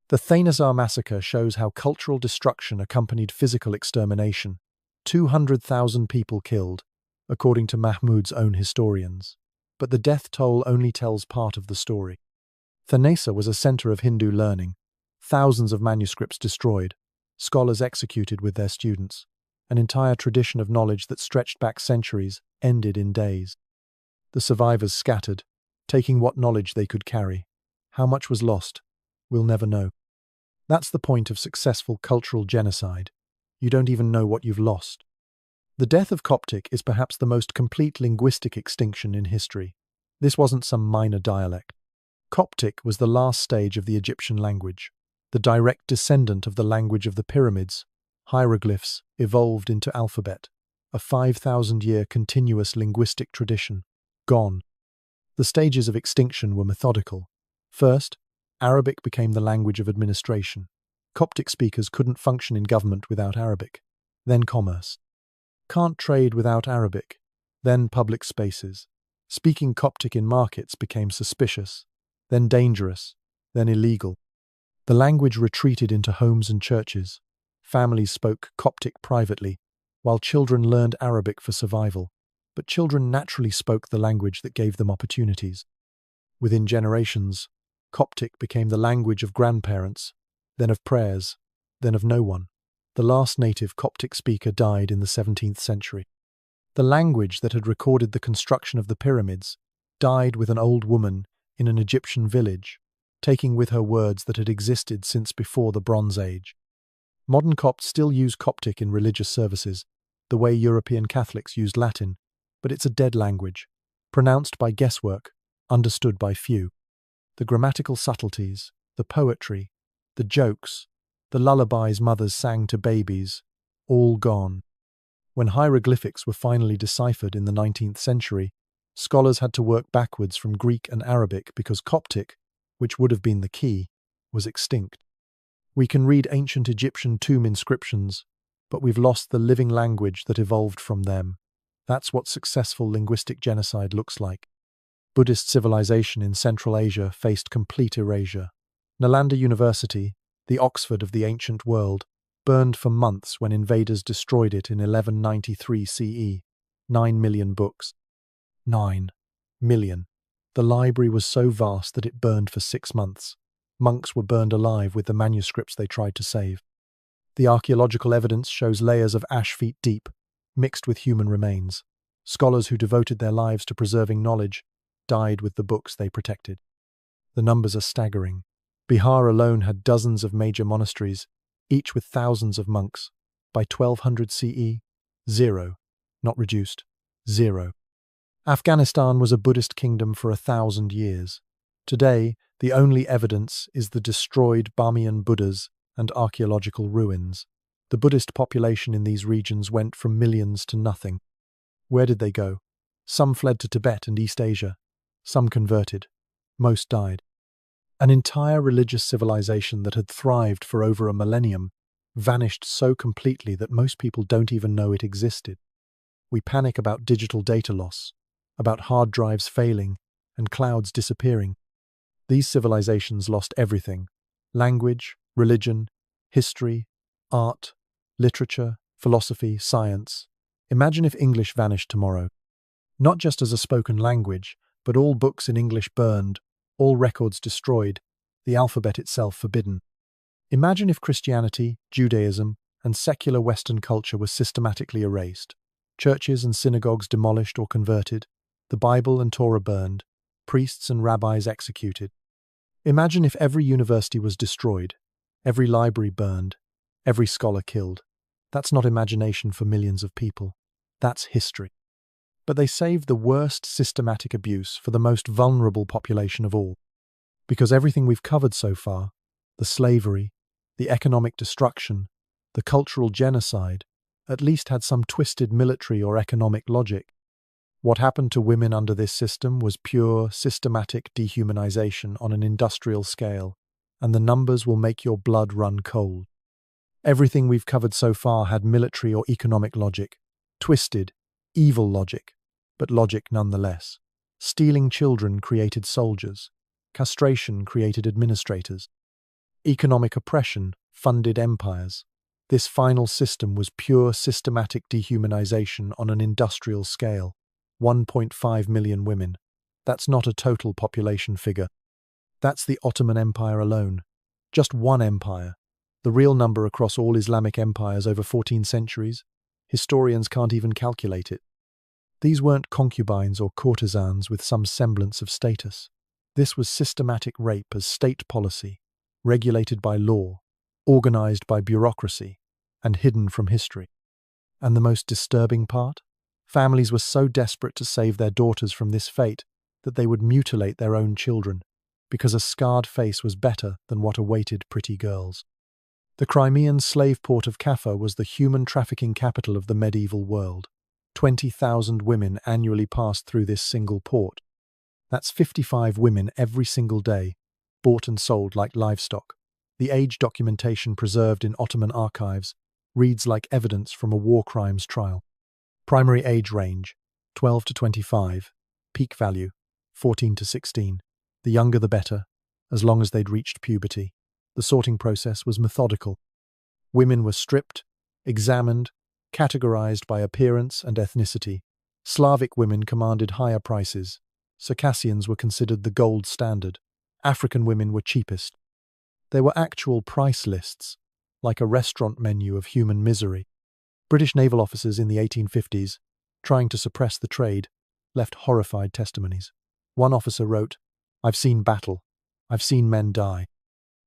The Thanazar massacre shows how cultural destruction accompanied physical extermination. 200,000 people killed, according to Mahmud's own historians. But the death toll only tells part of the story. Thanazar was a center of Hindu learning. Thousands of manuscripts destroyed, scholars executed with their students. An entire tradition of knowledge that stretched back centuries ended in days. The survivors scattered, taking what knowledge they could carry. How much was lost? We'll never know. That's the point of successful cultural genocide. You don't even know what you've lost. The death of Coptic is perhaps the most complete linguistic extinction in history. This wasn't some minor dialect. Coptic was the last stage of the Egyptian language, the direct descendant of the language of the pyramids. Hieroglyphs evolved into alphabet, a 5,000-year continuous linguistic tradition. Gone. The stages of extinction were methodical. First, Arabic became the language of administration. Coptic speakers couldn't function in government without Arabic. Then commerce. Can't trade without Arabic. Then public spaces. Speaking Coptic in markets became suspicious, then dangerous, then illegal. The language retreated into homes and churches. Families spoke Coptic privately, while children learned Arabic for survival. But children naturally spoke the language that gave them opportunities. Within generations, Coptic became the language of grandparents, then of prayers, then of no one. The last native Coptic speaker died in the 17th century. The language that had recorded the construction of the pyramids died with an old woman in an Egyptian village, taking with her words that had existed since before the Bronze Age. Modern Copts still use Coptic in religious services, the way European Catholics used Latin, but it's a dead language, pronounced by guesswork, understood by few. The grammatical subtleties, the poetry, the jokes, the lullabies mothers sang to babies, all gone. When hieroglyphics were finally deciphered in the 19th century, scholars had to work backwards from Greek and Arabic because Coptic, which would have been the key, was extinct. We can read ancient Egyptian tomb inscriptions, but we've lost the living language that evolved from them. That's what successful linguistic genocide looks like. Buddhist civilization in Central Asia faced complete erasure. Nalanda University, the Oxford of the ancient world, burned for months when invaders destroyed it in 1193 CE. 9 million books. 9 million. The library was so vast that it burned for 6 months. Monks were burned alive with the manuscripts they tried to save. The archaeological evidence shows layers of ash feet deep, mixed with human remains. Scholars who devoted their lives to preserving knowledge died with the books they protected. The numbers are staggering. Bihar alone had dozens of major monasteries, each with thousands of monks. By 1200 CE, 0. Not reduced. 0. Afghanistan was a Buddhist kingdom for 1,000 years. Today, the only evidence is the destroyed Bamiyan Buddhas and archaeological ruins. The Buddhist population in these regions went from millions to nothing. Where did they go? Some fled to Tibet and East Asia. Some converted. Most died. An entire religious civilization that had thrived for over a millennium vanished so completely that most people don't even know it existed. We panic about digital data loss, about hard drives failing, and clouds disappearing. These civilizations lost everything: language, religion, history, art, literature, philosophy, science. Imagine if English vanished tomorrow. Not just as a spoken language, but all books in English burned, all records destroyed, the alphabet itself forbidden. Imagine if Christianity, Judaism, and secular Western culture were systematically erased. Churches and synagogues demolished or converted, the Bible and Torah burned, priests and rabbis executed. Imagine if every university was destroyed, every library burned, every scholar killed. That's not imagination for millions of people. That's history. But they saved the worst systematic abuse for the most vulnerable population of all. Because everything we've covered so far, the slavery, the economic destruction, the cultural genocide, at least had some twisted military or economic logic. What happened to women under this system was pure, systematic dehumanization on an industrial scale, and the numbers will make your blood run cold. Everything we've covered so far had military or economic logic, twisted, evil logic, but logic nonetheless. Stealing children created soldiers. Castration created administrators. Economic oppression funded empires. This final system was pure systematic dehumanization on an industrial scale. 1.5 million women. That's not a total population figure. That's the Ottoman Empire alone. Just one empire. The real number across all Islamic empires over 14 centuries. Historians can't even calculate it. These weren't concubines or courtesans with some semblance of status. This was systematic rape as state policy, regulated by law, organized by bureaucracy, and hidden from history. And the most disturbing part? Families were so desperate to save their daughters from this fate that they would mutilate their own children, because a scarred face was better than what awaited pretty girls. The Crimean slave port of Kaffa was the human trafficking capital of the medieval world. 20,000 women annually passed through this single port. That's 55 women every single day, bought and sold like livestock. The age documentation preserved in Ottoman archives reads like evidence from a war crimes trial. Primary age range, 12 to 25. Peak value, 14 to 16. The younger the better, as long as they'd reached puberty. The sorting process was methodical. Women were stripped, examined, categorized by appearance and ethnicity. Slavic women commanded higher prices. Circassians were considered the gold standard. African women were cheapest. There were actual price lists, like a restaurant menu of human misery. British naval officers in the 1850s, trying to suppress the trade, left horrified testimonies. One officer wrote, "I've seen battle. I've seen men die.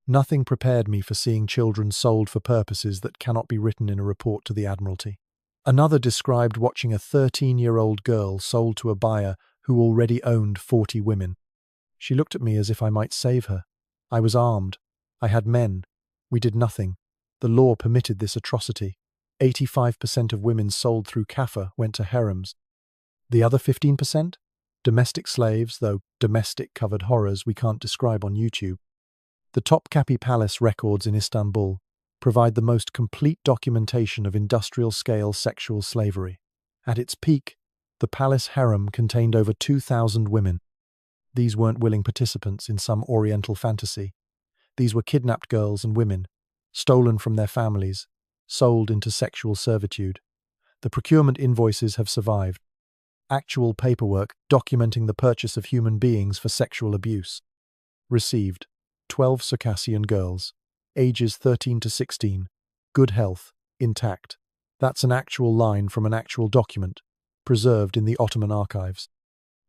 Nothing prepared me for seeing children sold for purposes that cannot be written in a report to the Admiralty." Another described watching a 13-year-old girl sold to a buyer who already owned 40 women. "She looked at me as if I might save her. I was armed. I had men. We did nothing. The law permitted this atrocity. 85% of women sold through Kaffa went to harems. The other 15%? Domestic slaves, though domestic covered horrors we can't describe on YouTube. The Topkapi Palace records in Istanbul provide the most complete documentation of industrial-scale sexual slavery. At its peak, the palace harem contained over 2,000 women. These weren't willing participants in some oriental fantasy. These were kidnapped girls and women, stolen from their families, sold into sexual servitude. The procurement invoices have survived. Actual paperwork documenting the purchase of human beings for sexual abuse. Received 12 Circassian girls, ages 13 to 16, good health, intact. That's an actual line from an actual document, preserved in the Ottoman archives.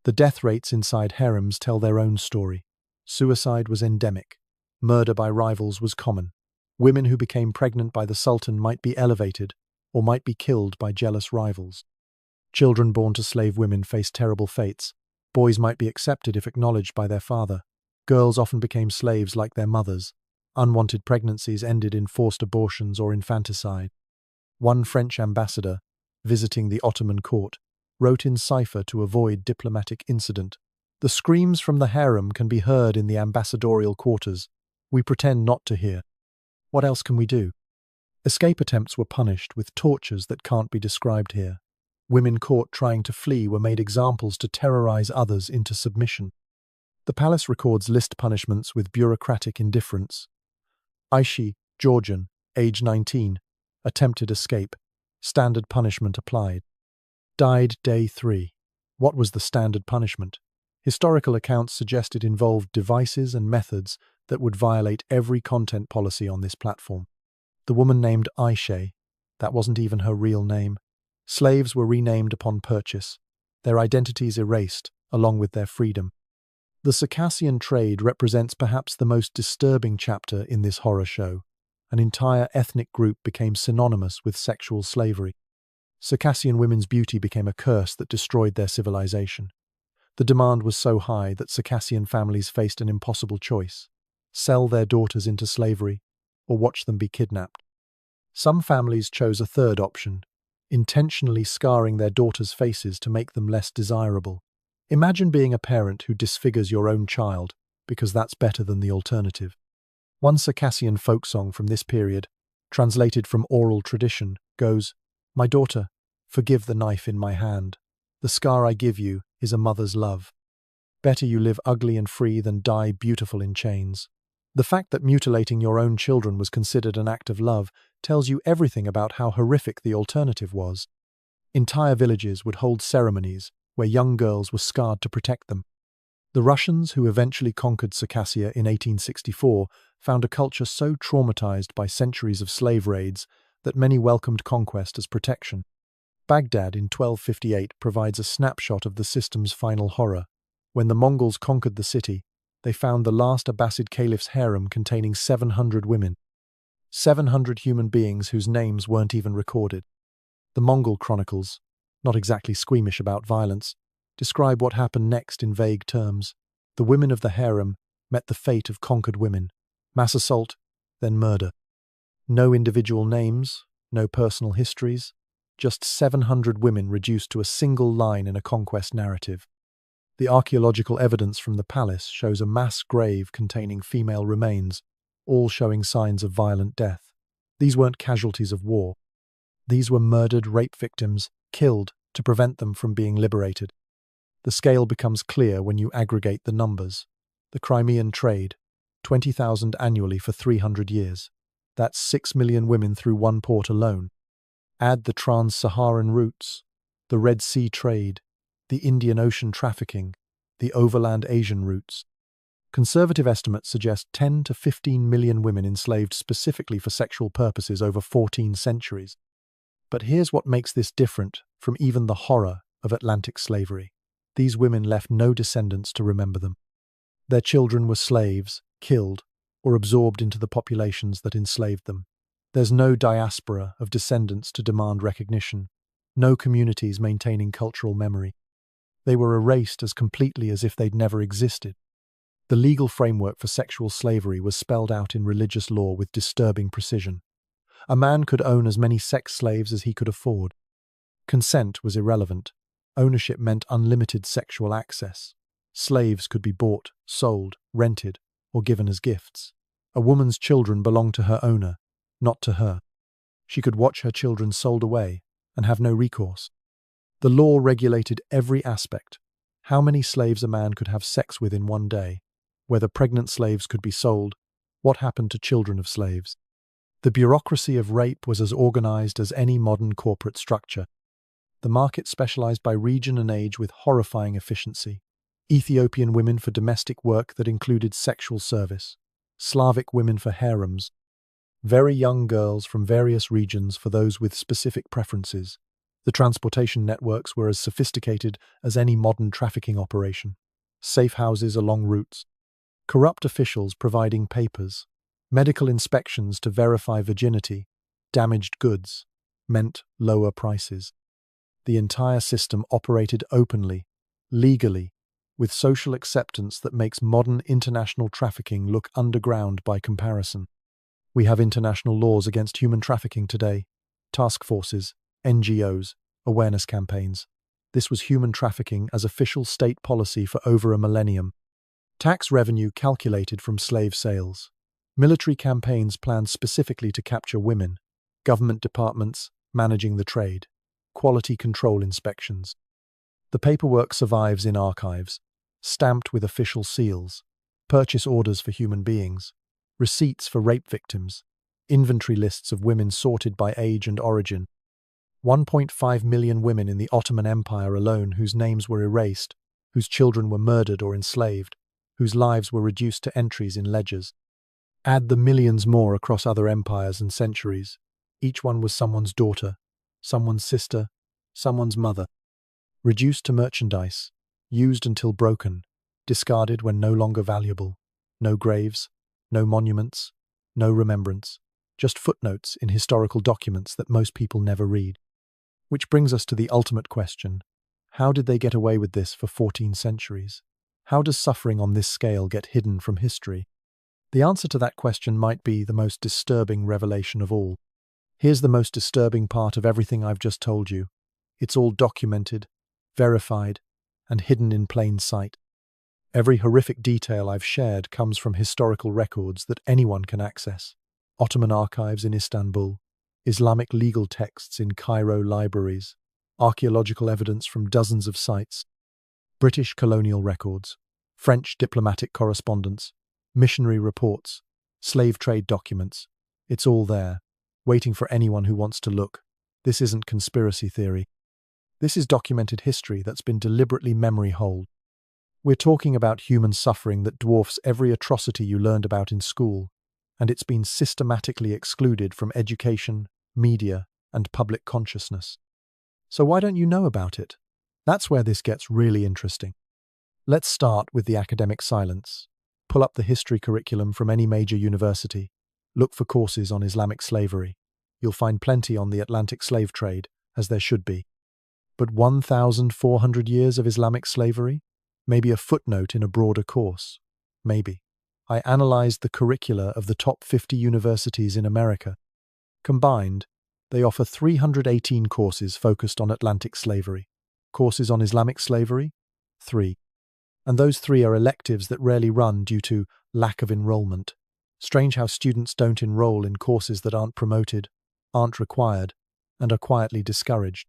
The death rates inside harems tell their own story. Suicide was endemic. Murder by rivals was common. Women who became pregnant by the Sultan might be elevated or might be killed by jealous rivals. Children born to slave women faced terrible fates. Boys might be accepted if acknowledged by their father. Girls often became slaves like their mothers. Unwanted pregnancies ended in forced abortions or infanticide. One French ambassador, visiting the Ottoman court, wrote in cipher to avoid diplomatic incident. "The screams from the harem can be heard in the ambassadorial quarters. We pretend not to hear. What else can we do?" Escape attempts were punished with tortures that can't be described here. Women caught trying to flee were made examples to terrorize others into submission. The palace records list punishments with bureaucratic indifference. Aishi, Georgian, age 19, attempted escape. Standard punishment applied. Died day 3. What was the standard punishment? Historical accounts suggest it involved devices and methods that would violate every content policy on this platform. The woman named Aisha, that wasn't even her real name. Slaves were renamed upon purchase, their identities erased, along with their freedom. The Circassian trade represents perhaps the most disturbing chapter in this horror show. An entire ethnic group became synonymous with sexual slavery. Circassian women's beauty became a curse that destroyed their civilization. The demand was so high that Circassian families faced an impossible choice: sell their daughters into slavery or watch them be kidnapped. Some families chose a third option, intentionally scarring their daughters' faces to make them less desirable. Imagine being a parent who disfigures your own child because that's better than the alternative. One Circassian folk song from this period, translated from oral tradition, goes, "My daughter, forgive the knife in my hand. The scar I give you is a mother's love. Better you live ugly and free than die beautiful in chains." The fact that mutilating your own children was considered an act of love tells you everything about how horrific the alternative was. Entire villages would hold ceremonies where young girls were scarred to protect them. The Russians, who eventually conquered Circassia in 1864, found a culture so traumatized by centuries of slave raids that many welcomed conquest as protection. Baghdad in 1258 provides a snapshot of the system's final horror. When the Mongols conquered the city, they found the last Abbasid caliph's harem containing 700 women. 700 human beings whose names weren't even recorded. The Mongol chronicles, not exactly squeamish about violence, describe what happened next in vague terms. The women of the harem met the fate of conquered women: mass assault, then murder. No individual names, no personal histories, just 700 women reduced to a single line in a conquest narrative. The archaeological evidence from the palace shows a mass grave containing female remains, all showing signs of violent death. These weren't casualties of war. These were murdered rape victims, killed to prevent them from being liberated. The scale becomes clear when you aggregate the numbers. The Crimean trade, 20,000 annually for 300 years. That's 6 million women through one port alone. Add the trans-Saharan routes, the Red Sea trade, the Indian Ocean trafficking, the overland Asian routes. Conservative estimates suggest 10 to 15 million women enslaved specifically for sexual purposes over 14 centuries. But here's what makes this different from even the horror of Atlantic slavery. These women left no descendants to remember them. Their children were slaves, killed, or absorbed into the populations that enslaved them. There's no diaspora of descendants to demand recognition, no communities maintaining cultural memory. They were erased as completely as if they'd never existed. The legal framework for sexual slavery was spelled out in religious law with disturbing precision. A man could own as many sex slaves as he could afford. Consent was irrelevant. Ownership meant unlimited sexual access. Slaves could be bought, sold, rented, or given as gifts. A woman's children belonged to her owner, not to her. She could watch her children sold away and have no recourse. The law regulated every aspect: how many slaves a man could have sex with in one day, whether pregnant slaves could be sold, what happened to children of slaves. The bureaucracy of rape was as organized as any modern corporate structure. The market specialized by region and age with horrifying efficiency. Ethiopian women for domestic work that included sexual service. Slavic women for harems. Very young girls from various regions for those with specific preferences. The transportation networks were as sophisticated as any modern trafficking operation. Safe houses along routes. Corrupt officials providing papers. Medical inspections to verify virginity. Damaged goods meant lower prices. The entire system operated openly, legally, with social acceptance that makes modern international trafficking look underground by comparison. We have international laws against human trafficking today, task forces, NGOs, awareness campaigns. This was human trafficking as official state policy for over a millennium. Tax revenue calculated from slave sales. Military campaigns planned specifically to capture women. government departments managing the trade, quality control inspections. The paperwork survives in archives, stamped with official seals, purchase orders for human beings, receipts for rape victims, inventory lists of women sorted by age and origin. 1.5 million women in the Ottoman Empire alone whose names were erased, whose children were murdered or enslaved, whose lives were reduced to entries in ledgers. Add the millions more across other empires and centuries. Each one was someone's daughter, someone's sister, someone's mother. Reduced to merchandise, used until broken, discarded when no longer valuable. No graves, no monuments, no remembrance, just footnotes in historical documents that most people never read. Which brings us to the ultimate question. How did they get away with this for 14 centuries? How does suffering on this scale get hidden from history? The answer to that question might be the most disturbing revelation of all. Here's the most disturbing part of everything I've just told you. It's all documented, verified, and hidden in plain sight. Every horrific detail I've shared comes from historical records that anyone can access. Ottoman archives in Istanbul, Islamic legal texts in Cairo libraries, archaeological evidence from dozens of sites, British colonial records, French diplomatic correspondence, missionary reports, slave trade documents. It's all there, waiting for anyone who wants to look. This isn't conspiracy theory. This is documented history that's been deliberately memory-holed. We're talking about human suffering that dwarfs every atrocity you learned about in school, and it's been systematically excluded from education, media, and public consciousness. So why don't you know about it? That's where this gets really interesting. Let's start with the academic silence. Pull up the history curriculum from any major university. Look for courses on Islamic slavery. You'll find plenty on the Atlantic slave trade, as there should be. But 1,400 years of Islamic slavery? Maybe a footnote in a broader course. Maybe. I analyzed the curricula of the top 50 universities in America. Combined, they offer 318 courses focused on Atlantic slavery. Courses on Islamic slavery? 3. And those 3 are electives that rarely run due to lack of enrollment. Strange how students don't enroll in courses that aren't promoted, aren't required, and are quietly discouraged.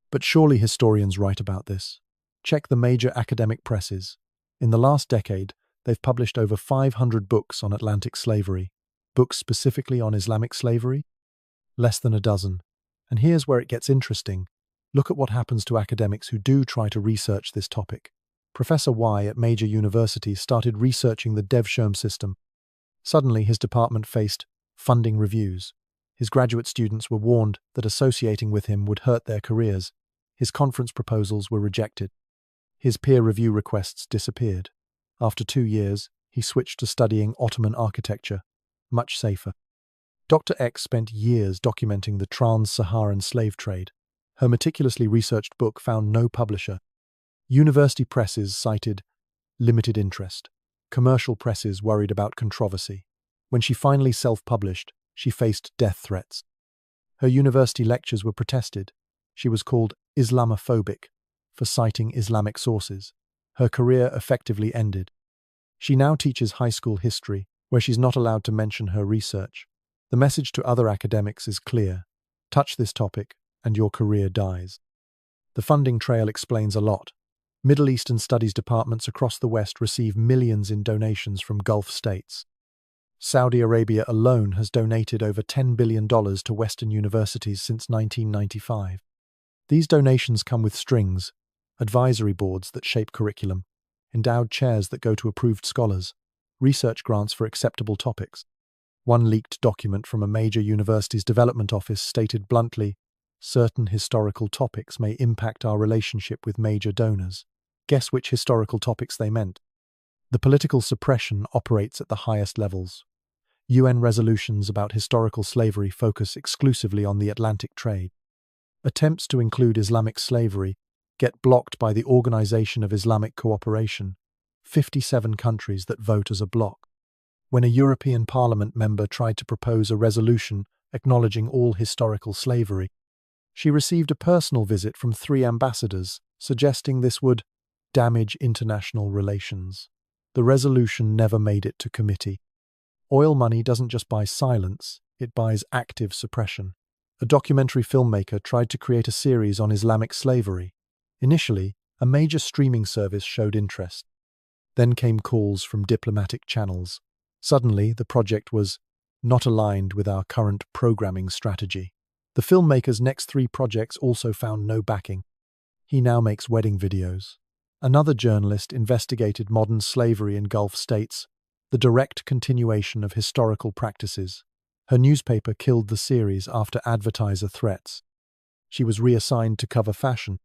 But surely historians write about this. Check the major academic presses. In the last decade, they've published over 500 books on Atlantic slavery. Books specifically on Islamic slavery? Less than a dozen. And here's where it gets interesting. Look at what happens to academics who do try to research this topic. Professor Y at major universities started researching the DevSherm system. Suddenly, his department faced funding reviews. His graduate students were warned that associating with him would hurt their careers. His conference proposals were rejected. His peer review requests disappeared. After 2 years, he switched to studying Ottoman architecture, much safer. Dr. X spent years documenting the trans-Saharan slave trade. Her meticulously researched book found no publisher. University presses cited limited interest. Commercial presses worried about controversy. When she finally self-published, she faced death threats. Her university lectures were protested. She was called Islamophobic for citing Islamic sources. Her career effectively ended. She now teaches high school history, where she's not allowed to mention her research. The message to other academics is clear. Touch this topic, and your career dies. The funding trail explains a lot. Middle Eastern studies departments across the West receive millions in donations from Gulf states. Saudi Arabia alone has donated over $10 billion to Western universities since 1995. These donations come with strings, advisory boards that shape curriculum, endowed chairs that go to approved scholars, research grants for acceptable topics. One leaked document from a major university's development office stated bluntly, certain historical topics may impact our relationship with major donors. Guess which historical topics they meant? The political suppression operates at the highest levels. UN resolutions about historical slavery focus exclusively on the Atlantic trade. Attempts to include Islamic slavery get blocked by the Organization of Islamic Cooperation, 57 countries that vote as a bloc. When a European Parliament member tried to propose a resolution acknowledging all historical slavery, she received a personal visit from 3 ambassadors, suggesting this would damage international relations. The resolution never made it to committee. Oil money doesn't just buy silence, it buys active suppression. A documentary filmmaker tried to create a series on Islamic slavery. Initially, a major streaming service showed interest. Then came calls from diplomatic channels. Suddenly, the project was not aligned with our current programming strategy. The filmmaker's next 3 projects also found no backing. He now makes wedding videos. Another journalist investigated modern slavery in Gulf states, the direct continuation of historical practices. Her newspaper killed the series after advertiser threats. She was reassigned to cover fashion.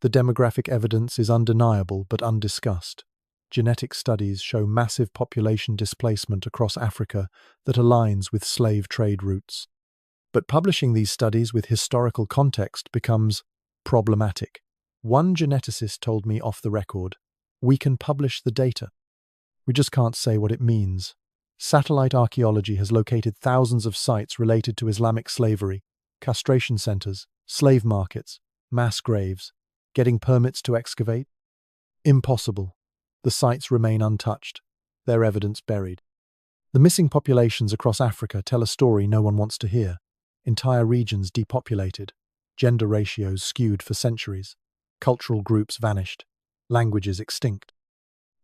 The demographic evidence is undeniable but undiscussed. Genetic studies show massive population displacement across Africa that aligns with slave trade routes. But publishing these studies with historical context becomes problematic. One geneticist told me off the record, "We can publish the data. We just can't say what it means." Satellite archaeology has located thousands of sites related to Islamic slavery, castration centers, slave markets, mass graves. Getting permits to excavate? Impossible. The sites remain untouched, their evidence buried. The missing populations across Africa tell a story no one wants to hear. Entire regions depopulated, gender ratios skewed for centuries, cultural groups vanished, languages extinct.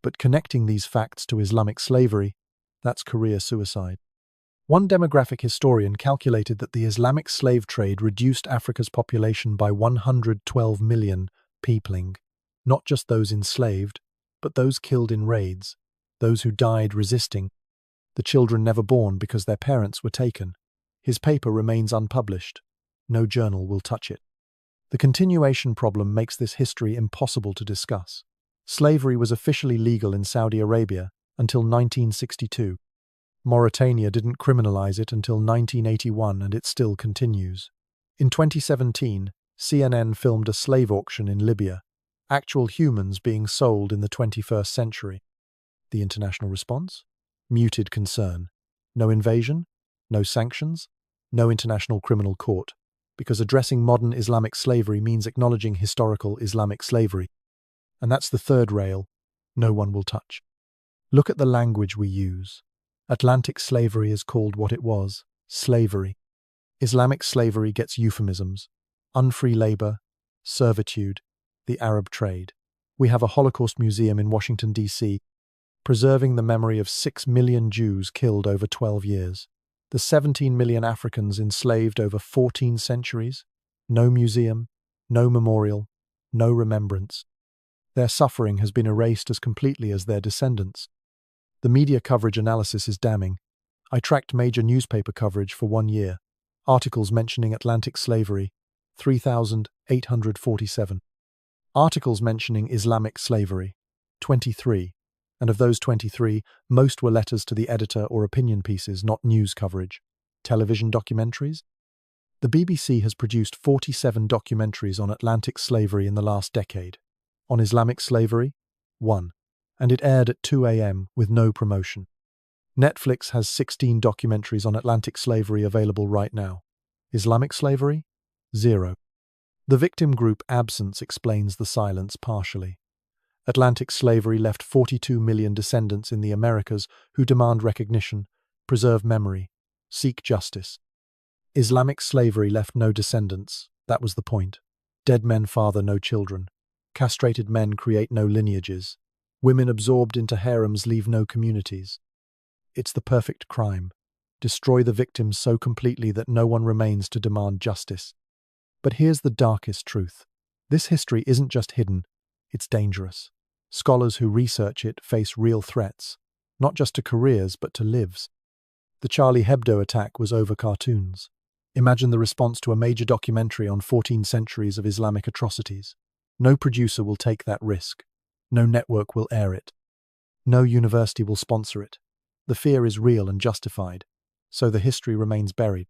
But connecting these facts to Islamic slavery, that's career suicide. One demographic historian calculated that the Islamic slave trade reduced Africa's population by 112 million peopling, not just those enslaved, but those killed in raids, those who died resisting, the children never born because their parents were taken. His paper remains unpublished. No journal will touch it. The continuation problem makes this history impossible to discuss. Slavery was officially legal in Saudi Arabia until 1962. Mauritania didn't criminalize it until 1981, and it still continues. In 2017, CNN filmed a slave auction in Libya, actual humans being sold in the 21st century. The international response? Muted concern. No invasion, no sanctions, no international criminal court, because addressing modern Islamic slavery means acknowledging historical Islamic slavery. And that's the third rail no one will touch. Look at the language we use. Atlantic slavery is called what it was, slavery. Islamic slavery gets euphemisms: unfree labor, servitude, the Arab trade. We have a Holocaust museum in Washington, D.C., preserving the memory of 6 million Jews killed over 12 years. The 17 million Africans enslaved over 14 centuries. No museum, no memorial, no remembrance. Their suffering has been erased as completely as their descendants. The media coverage analysis is damning. I tracked major newspaper coverage for 1 year. Articles mentioning Atlantic slavery, 3,847. Articles mentioning Islamic slavery, 23. And of those 23, most were letters to the editor or opinion pieces, not news coverage. Television documentaries? The BBC has produced 47 documentaries on Atlantic slavery in the last decade. On Islamic slavery? 1. And it aired at 2 a.m. with no promotion. Netflix has 16 documentaries on Atlantic slavery available right now. Islamic slavery? 0. The victim group Absence explains the silence partially. Atlantic slavery left 42 million descendants in the Americas who demand recognition, preserve memory, seek justice. Islamic slavery left no descendants, that was the point. Dead men father no children. Castrated men create no lineages. Women absorbed into harems leave no communities. It's the perfect crime. Destroy the victims so completely that no one remains to demand justice. But here's the darkest truth. This history isn't just hidden, it's dangerous. Scholars who research it face real threats, not just to careers but to lives. The Charlie Hebdo attack was over cartoons. Imagine the response to a major documentary on 14 centuries of Islamic atrocities. No producer will take that risk. No network will air it. No university will sponsor it. The fear is real and justified, so the history remains buried.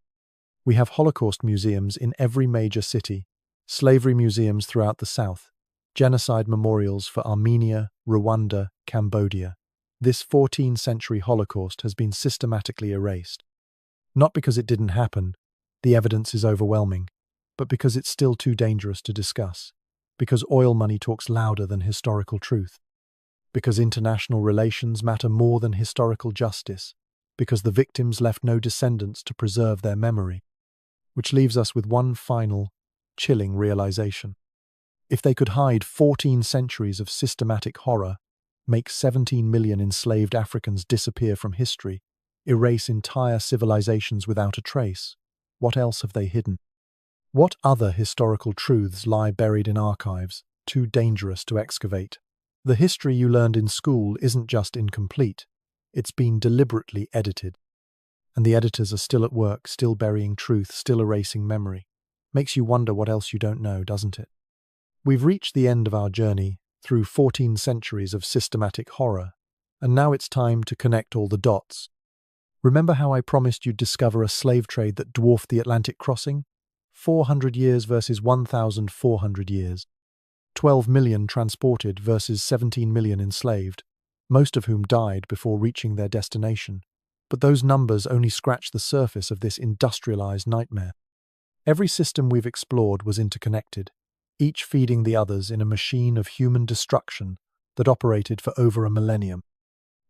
We have Holocaust museums in every major city, slavery museums throughout the South, genocide memorials for Armenia, Rwanda, Cambodia. This 14th century Holocaust has been systematically erased. Not because it didn't happen, the evidence is overwhelming, but because it's still too dangerous to discuss. Because oil money talks louder than historical truth. Because international relations matter more than historical justice. Because the victims left no descendants to preserve their memory. Which leaves us with one final, chilling realization. If they could hide 14 centuries of systematic horror, make 17 million enslaved Africans disappear from history, erase entire civilizations without a trace, what else have they hidden? What other historical truths lie buried in archives, too dangerous to excavate? The history you learned in school isn't just incomplete, it's been deliberately edited. And the editors are still at work, still burying truth, still erasing memory. Makes you wonder what else you don't know, doesn't it? We've reached the end of our journey through 14 centuries of systematic horror, and now it's time to connect all the dots. Remember how I promised you'd discover a slave trade that dwarfed the Atlantic crossing? 400 years versus 1,400 years. 12 million transported versus 17 million enslaved, most of whom died before reaching their destination. But those numbers only scratch the surface of this industrialized nightmare. Every system we've explored was interconnected, each feeding the others in a machine of human destruction that operated for over a millennium.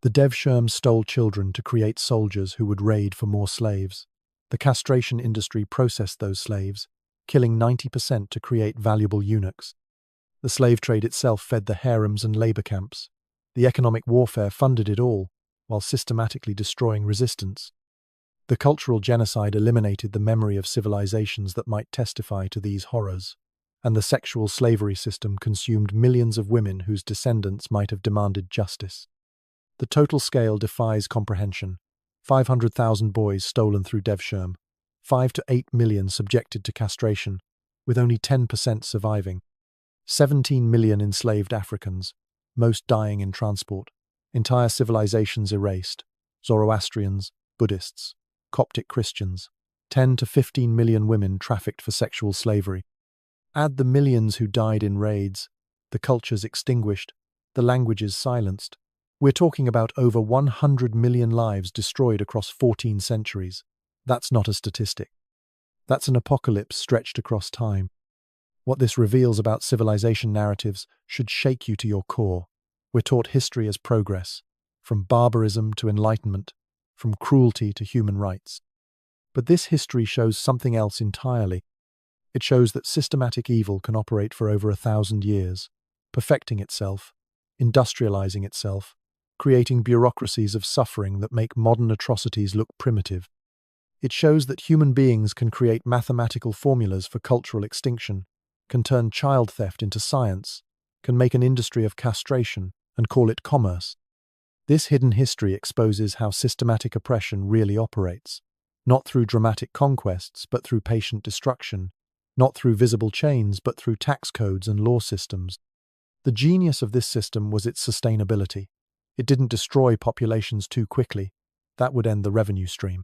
The Devshirme stole children to create soldiers who would raid for more slaves. The castration industry processed those slaves, killing 90% to create valuable eunuchs. The slave trade itself fed the harems and labor camps. The economic warfare funded it all, while systematically destroying resistance. The cultural genocide eliminated the memory of civilizations that might testify to these horrors, and the sexual slavery system consumed millions of women whose descendants might have demanded justice. The total scale defies comprehension. 500,000 boys stolen through Devshirme, 5 to 8 million subjected to castration, with only 10% surviving. 17 million enslaved Africans, most dying in transport. Entire civilizations erased. Zoroastrians, Buddhists, Coptic Christians. 10 to 15 million women trafficked for sexual slavery. Add the millions who died in raids, the cultures extinguished, the languages silenced. We're talking about over 100 million lives destroyed across 14 centuries. That's not a statistic. That's an apocalypse stretched across time. What this reveals about civilization narratives should shake you to your core. We're taught history as progress, from barbarism to enlightenment, from cruelty to human rights. But this history shows something else entirely. It shows that systematic evil can operate for over 1,000 years, perfecting itself, industrializing itself, creating bureaucracies of suffering that make modern atrocities look primitive. It shows that human beings can create mathematical formulas for cultural extinction, can turn child theft into science, can make an industry of castration, and call it commerce. This hidden history exposes how systematic oppression really operates, not through dramatic conquests, but through patient destruction, not through visible chains, but through tax codes and law systems. The genius of this system was its sustainability. It didn't destroy populations too quickly. That would end the revenue stream.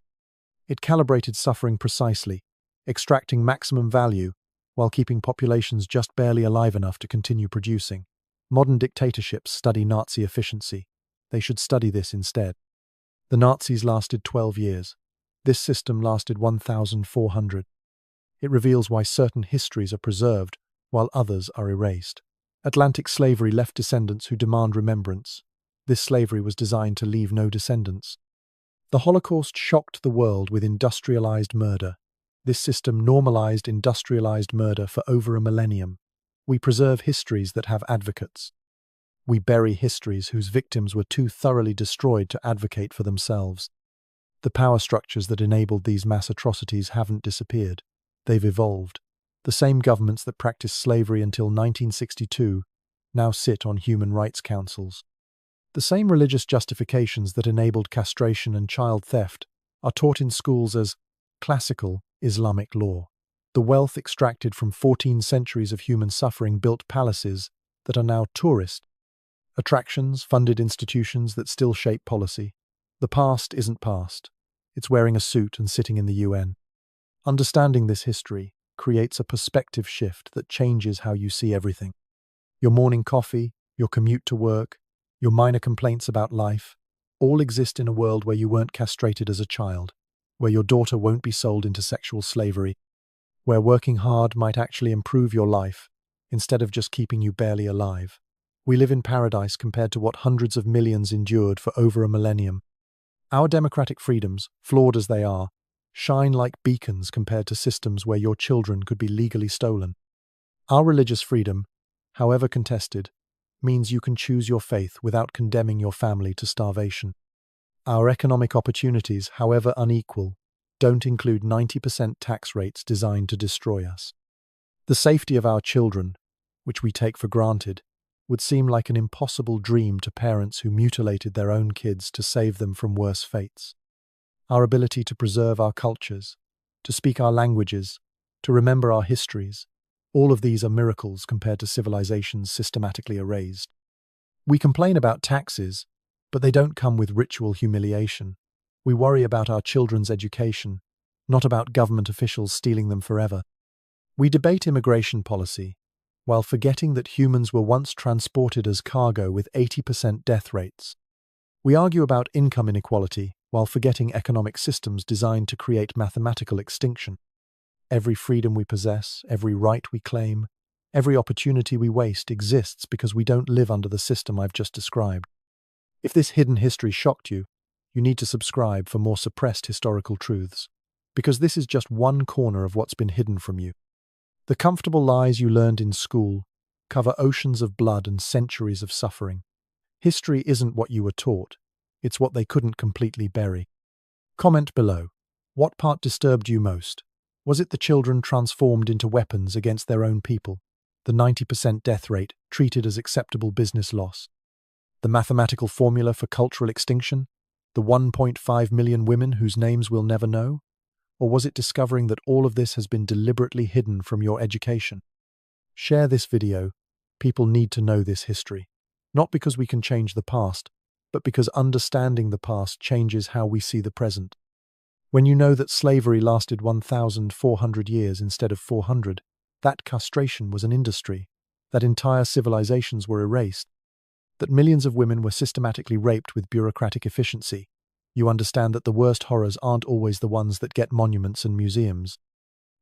It calibrated suffering precisely, extracting maximum value while keeping populations just barely alive enough to continue producing. Modern dictatorships study Nazi efficiency. They should study this instead. The Nazis lasted 12 years. This system lasted 1,400. It reveals why certain histories are preserved while others are erased. Atlantic slavery left descendants who demand remembrance. This slavery was designed to leave no descendants. The Holocaust shocked the world with industrialized murder. This system normalized industrialized murder for over a millennium. We preserve histories that have advocates. We bury histories whose victims were too thoroughly destroyed to advocate for themselves. The power structures that enabled these mass atrocities haven't disappeared. They've evolved. The same governments that practiced slavery until 1962 now sit on human rights councils. The same religious justifications that enabled castration and child theft are taught in schools as classical Islamic law. The wealth extracted from 14 centuries of human suffering built palaces that are now tourist attractions, funded institutions that still shape policy. The past isn't past. It's wearing a suit and sitting in the UN. Understanding this history creates a perspective shift that changes how you see everything. Your morning coffee, your commute to work, your minor complaints about life, all exist in a world where you weren't castrated as a child, where your daughter won't be sold into sexual slavery, where working hard might actually improve your life instead of just keeping you barely alive. We live in paradise compared to what hundreds of millions endured for over a millennium. Our democratic freedoms, flawed as they are, shine like beacons compared to systems where your children could be legally stolen. Our religious freedom, however contested, means you can choose your faith without condemning your family to starvation. Our economic opportunities, however unequal, don't include 90% tax rates designed to destroy us. The safety of our children, which we take for granted, would seem like an impossible dream to parents who mutilated their own kids to save them from worse fates. Our ability to preserve our cultures, to speak our languages, to remember our histories, all of these are miracles compared to civilizations systematically erased. We complain about taxes, but they don't come with ritual humiliation. We worry about our children's education, not about government officials stealing them forever. We debate immigration policy, while forgetting that humans were once transported as cargo with 80% death rates. We argue about income inequality, while forgetting economic systems designed to create mathematical extinction. Every freedom we possess, every right we claim, every opportunity we waste exists because we don't live under the system I've just described. If this hidden history shocked you, you need to subscribe for more suppressed historical truths, because this is just one corner of what's been hidden from you. The comfortable lies you learned in school cover oceans of blood and centuries of suffering. History isn't what you were taught, it's what they couldn't completely bury. Comment below. What part disturbed you most? Was it the children transformed into weapons against their own people? The 90% death rate treated as acceptable business loss? The mathematical formula for cultural extinction? The 1.5 million women whose names we'll never know? Or was it discovering that all of this has been deliberately hidden from your education? Share this video. People need to know this history. Not because we can change the past, but because understanding the past changes how we see the present. When you know that slavery lasted 1,400 years instead of 400, that castration was an industry, that entire civilizations were erased, that millions of women were systematically raped with bureaucratic efficiency, you understand that the worst horrors aren't always the ones that get monuments and museums.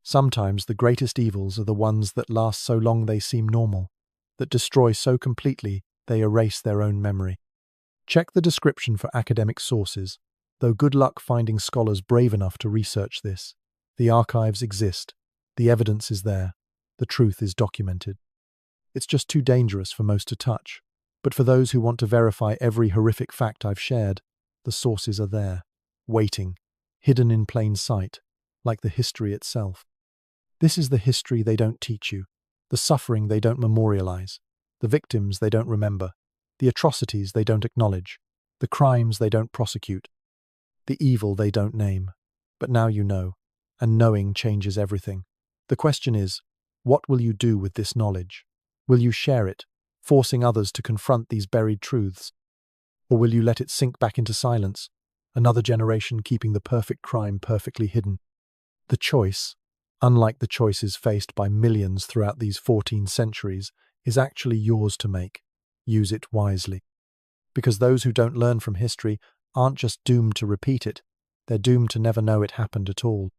Sometimes the greatest evils are the ones that last so long they seem normal, that destroy so completely they erase their own memory. Check the description for academic sources, though good luck finding scholars brave enough to research this. The archives exist, the evidence is there, the truth is documented. It's just too dangerous for most to touch, but for those who want to verify every horrific fact I've shared, the sources are there, waiting, hidden in plain sight, like the history itself. This is the history they don't teach you, the suffering they don't memorialize, the victims they don't remember, the atrocities they don't acknowledge, the crimes they don't prosecute, the evil they don't name. But now you know, and knowing changes everything. The question is, what will you do with this knowledge? Will you share it, forcing others to confront these buried truths? Or will you let it sink back into silence, another generation keeping the perfect crime perfectly hidden? The choice, unlike the choices faced by millions throughout these 14 centuries, is actually yours to make. Use it wisely. Because those who don't learn from history aren't just doomed to repeat it, they're doomed to never know it happened at all.